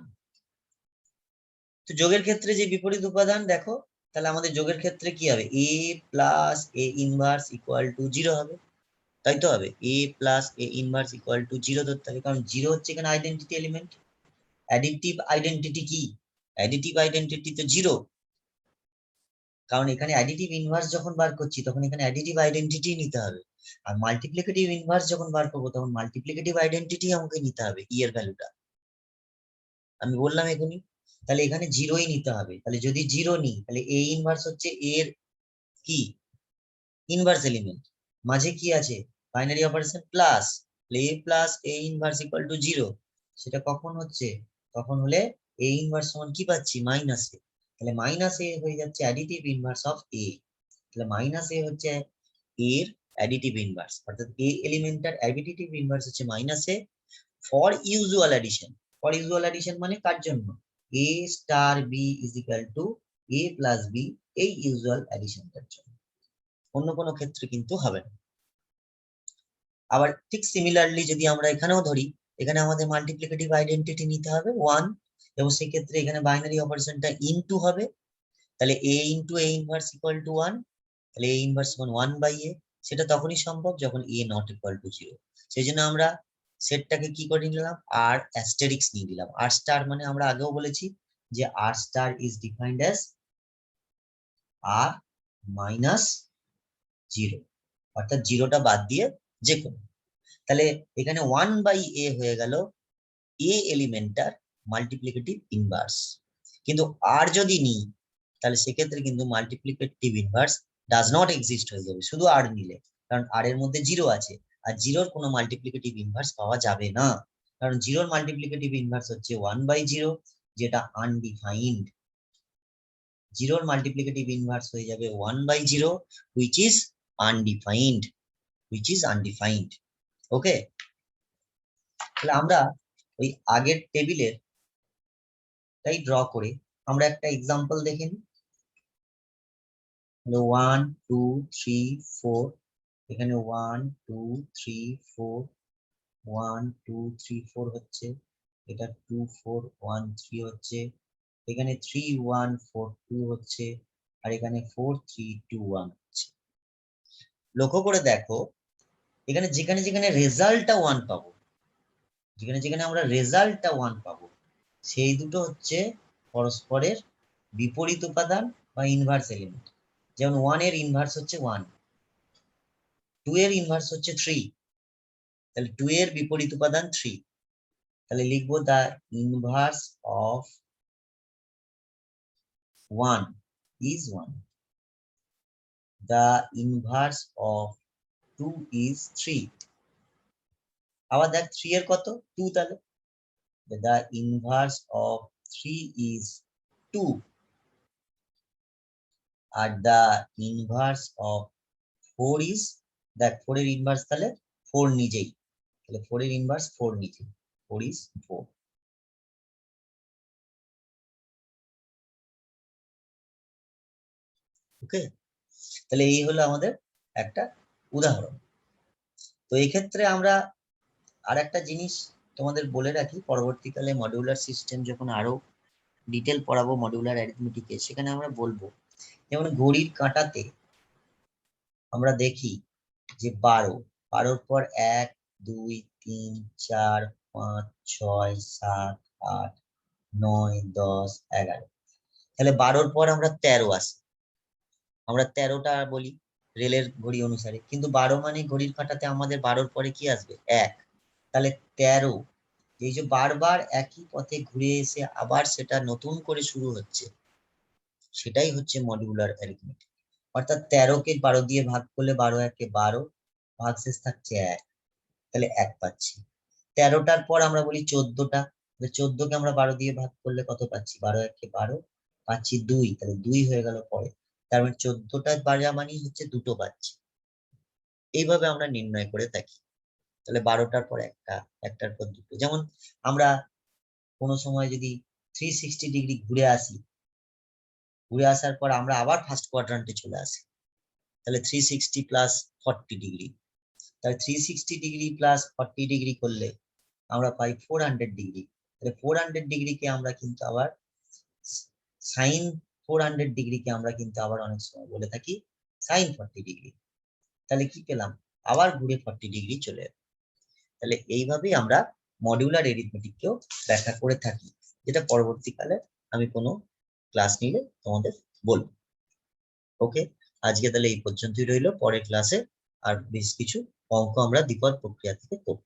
তো যোগের ক্ষেত্রে যে বিপরীত উপাদান দেখো, তাহলে আমাদের যোগের ক্ষেত্রে কি হবে? A plus a inverse equal to 0 হবে, তাই তো হবে। A plus a inverse equal to 0 ধরতে হবে, কারণ 0 হচ্ছে এখানে আইডেন্টিটি এলিমেন্ট। অ্যাডিটিভ আইডেন্টিটি কি? অ্যাডিটিভ আইডেন্টিটি তো 0, কারণ এখানে অ্যাডিটিভ ইনভার্স যখন বার করছি তখন এখানে অ্যাডিটিভ আইডেন্টিটি নিতে হবে, আর মাল্টিপ্লিকেটিভ ইনভার্স যখন বার করবো তখন মাল্টিপ্লিকেটিভ আইডেন্টিটি আমাকে নিতে হবে, ই এর ভ্যালুটা আমি বললাম এখনই। তাহলে এখানে 0ই নিতে হবে। তাহলে যদি 0 নিই তাহলে এ ইনভার্স হচ্ছে এর কি? Inverse element. মাঝে কি আছে? Binary operation plus, A plus a inverse equal to 0। সেটা কখন হচ্ছে? তখন হলে এ ইনভার্স সমান কি পাচ্ছি? মাইনাস এ। তাহলে মাইনাস এ হয়ে যাচ্ছে অ্যাডিটিভ ইনভার্স অফ এ। তাহলে মাইনাস এ হচ্ছে এর অ্যাডিটিভ ইনভার্স, অর্থাৎ এ এলিমেন্টটার অ্যাডিটিভ ইনভার্স হচ্ছে minus a for usual addition. For usual addition মানে কার জন্য? A star b is equal to a plus b, এই ইউজুয়াল অ্যাডিশনটার জন্য, অন্য কোনো ক্ষেত্রে কিন্তু হবে না। আবার ঠিক সিমিলারলি যদি আমরা এখানেও ধরি, এখানে আমাদের মাল্টিপ্লিকেটিভ আইডেন্টিটি নিতে হবে 1, এবং সেই ক্ষেত্রে এখানে বাইনারি অপারেশনটা ইনটু হবে। তাহলে a into a inverse equal to 1, তাহলে এ ইনভার্স সমান 1 বাই এ। সেটা তখনই সম্ভব যখন এ নট ইকুয়াল টু 0। সেই জন্য আমরা সেটটাকে কি করে নিলাম? আর অ্যাস্টেরিক্স নিয়ে দিলাম। আর স্টার মানে আমরা আগেও বলেছি যে R star is defined as R minus 0, অর্থাৎ 0টা বাদ দিয়ে যে কোনো। তাহলে এখানে 1 বাই এ হয়ে গেল এ এলিমেন্টটার মাল্টিপ্লিকেটিভ ইনভার্স। কিন্তু আর যদি নিই তাহলে সেক্ষেত্রে কিন্তু multiplicative inverse does not exist হয়ে যাবে শুধু আর নিলে, কারণ আর এর মধ্যে 0 আছে, আর জিরোর কোনো মাল্টিপ্লিকেটিভ ইনভার্স পাওয়া যাবে না, কারণ জিরোর মাল্টিপ্লিকেটিভ ইনভার্স হচ্ছে 1/0, যেটা আনডিফাইন্ড। জিরোর মাল্টিপ্লিকেটিভ ইনভার্স হয়ে যাবে 1/0, which is undefined. ওকে, তাহলে আমরা ওই আগের টেবিলের তাই ড্র করে আমরা একটা এক্সাম্পল দেখে নিই। 1 2 3 4, এখানে 1 2 3 4, 1 2 3 4 হচ্ছে, এটা 2 4 1 3 হচ্ছে, এখানে 3 1 4 2 হচ্ছে, আর এখানে 4 3 2 1 হচ্ছে। লক্ষ্য করে দেখো, এখানে যেখানে যেখানে রেজাল্টটা 1 পাবো, যেখানে যেখানে আমরা রেজাল্টটা 1 পাবো, সেই দুটো হচ্ছে পরস্পরের বিপরীত উপাদান বা ইনভার্স এলিমেন্ট। যেমন 1 এর ইনভার্স হচ্ছে 1, 2 এর ইনভার্স হচ্ছে 3, তাহলে 2 এর বিপরীত উপাদান 3, তাহলে লিখবো দা inverse of 1 is 1, the inverse of 2 is 3। আবার দেখ 3 এর কত 2, তাহলে the inverse of 3 is 2, R the inverse of 4 is, দেখ 4 এর ইনভার্স তাহলে 4 নিজেই, তাহলে 4 এর ইনভার্স 4 নিজেই, 4 is 4। ওকে, তাহলে এই হলো আমাদের একটা উদাহরণ। তো এই ক্ষেত্রে আমরা আর একটা জিনিস তোমাদের বলে রাখি, পরবর্তীকালে মডিউলার সিস্টেম যখন আরো ডিটেল পড়াবো মডিউলার অ্যারিথমেটিকে, সেখানে আমরা বলবো, যেমন ঘড়ির কাঁটাতে আমরা দেখি যে 12, 12 পর 1 2 3 4 5 6 7 8 9 10 11, তাহলে 12 পর আমরা 13 আসি, আমরা 13টা বলি রেলের ঘড়ি অনুসারে, কিন্তু 12 মানে ঘড়ির কাঁটাতে আমাদের 12 পরে কি আসবে 1, তাহলে 13, এই যে বারবার একই পথে ঘুরে এসে আবার সেটা নতুন করে শুরু হচ্ছে, সেটাই হচ্ছে মডিউলার অ্যারিথমেটিক। অর্থাৎ 13 কে 12 দিয়ে ভাগ করলে 12 একে 12, ভাগশেষ থাকছে 1, তাহলে 1 পাচ্ছি। 13টার পর আমরা বলি 14টা, তাহলে 14 কে আমরা 12 দিয়ে ভাগ করলে কত পাচ্ছি, 12 একে 12, পাচ্ছি 2, তাহলে 2 হয়ে গেল পরে, তার মানে 14টা বাজা মানে হচ্ছে দুটো পাচ্ছি। এইভাবে আমরা নির্ণয় করে থাকি। তাহলে 12টার পর একটা, একটার পর দুটো। যেমন আমরা কোনো সময় যদি 360 ডিগ্রি ঘুরে আসি, ঘুরে আসার পর আমরা আবার ফার্স্ট কোয়াড্রান্টে চলে আসি, তাহলে 360 প্লাস 40 ডিগ্রি, তাহলে 360 ডিগ্রি প্লাস 40 ডিগ্রি করলে আমরা পাই 400 ডিগ্রি। তাহলে 400 ডিগ্রিকে আমরা কিন্তু আবার সাইন 400 ডিগ্রিকে আমরা কিন্তু আবার অনেক সময় বলে থাকি সাইন 40 ডিগ্রি। তাহলে কি পেলাম, আবার ঘুরে 40 ডিগ্রি চলে এলো। তাহলে এইভাবেই আমরা মডিউলার অ্যারিথমেটিককেও ব্যাখ্যা করে থাকি, যেটা পরবর্তীকালে আমি কোনো ক্লাস নিলে তোমাদের বলবো। ওকে, আজকে তাহলে এই পর্যন্তই রইলো, পরের ক্লাসে আর বেশ কিছু অঙ্ক আমরা দ্বিপদ প্রক্রিয়া থেকে করব।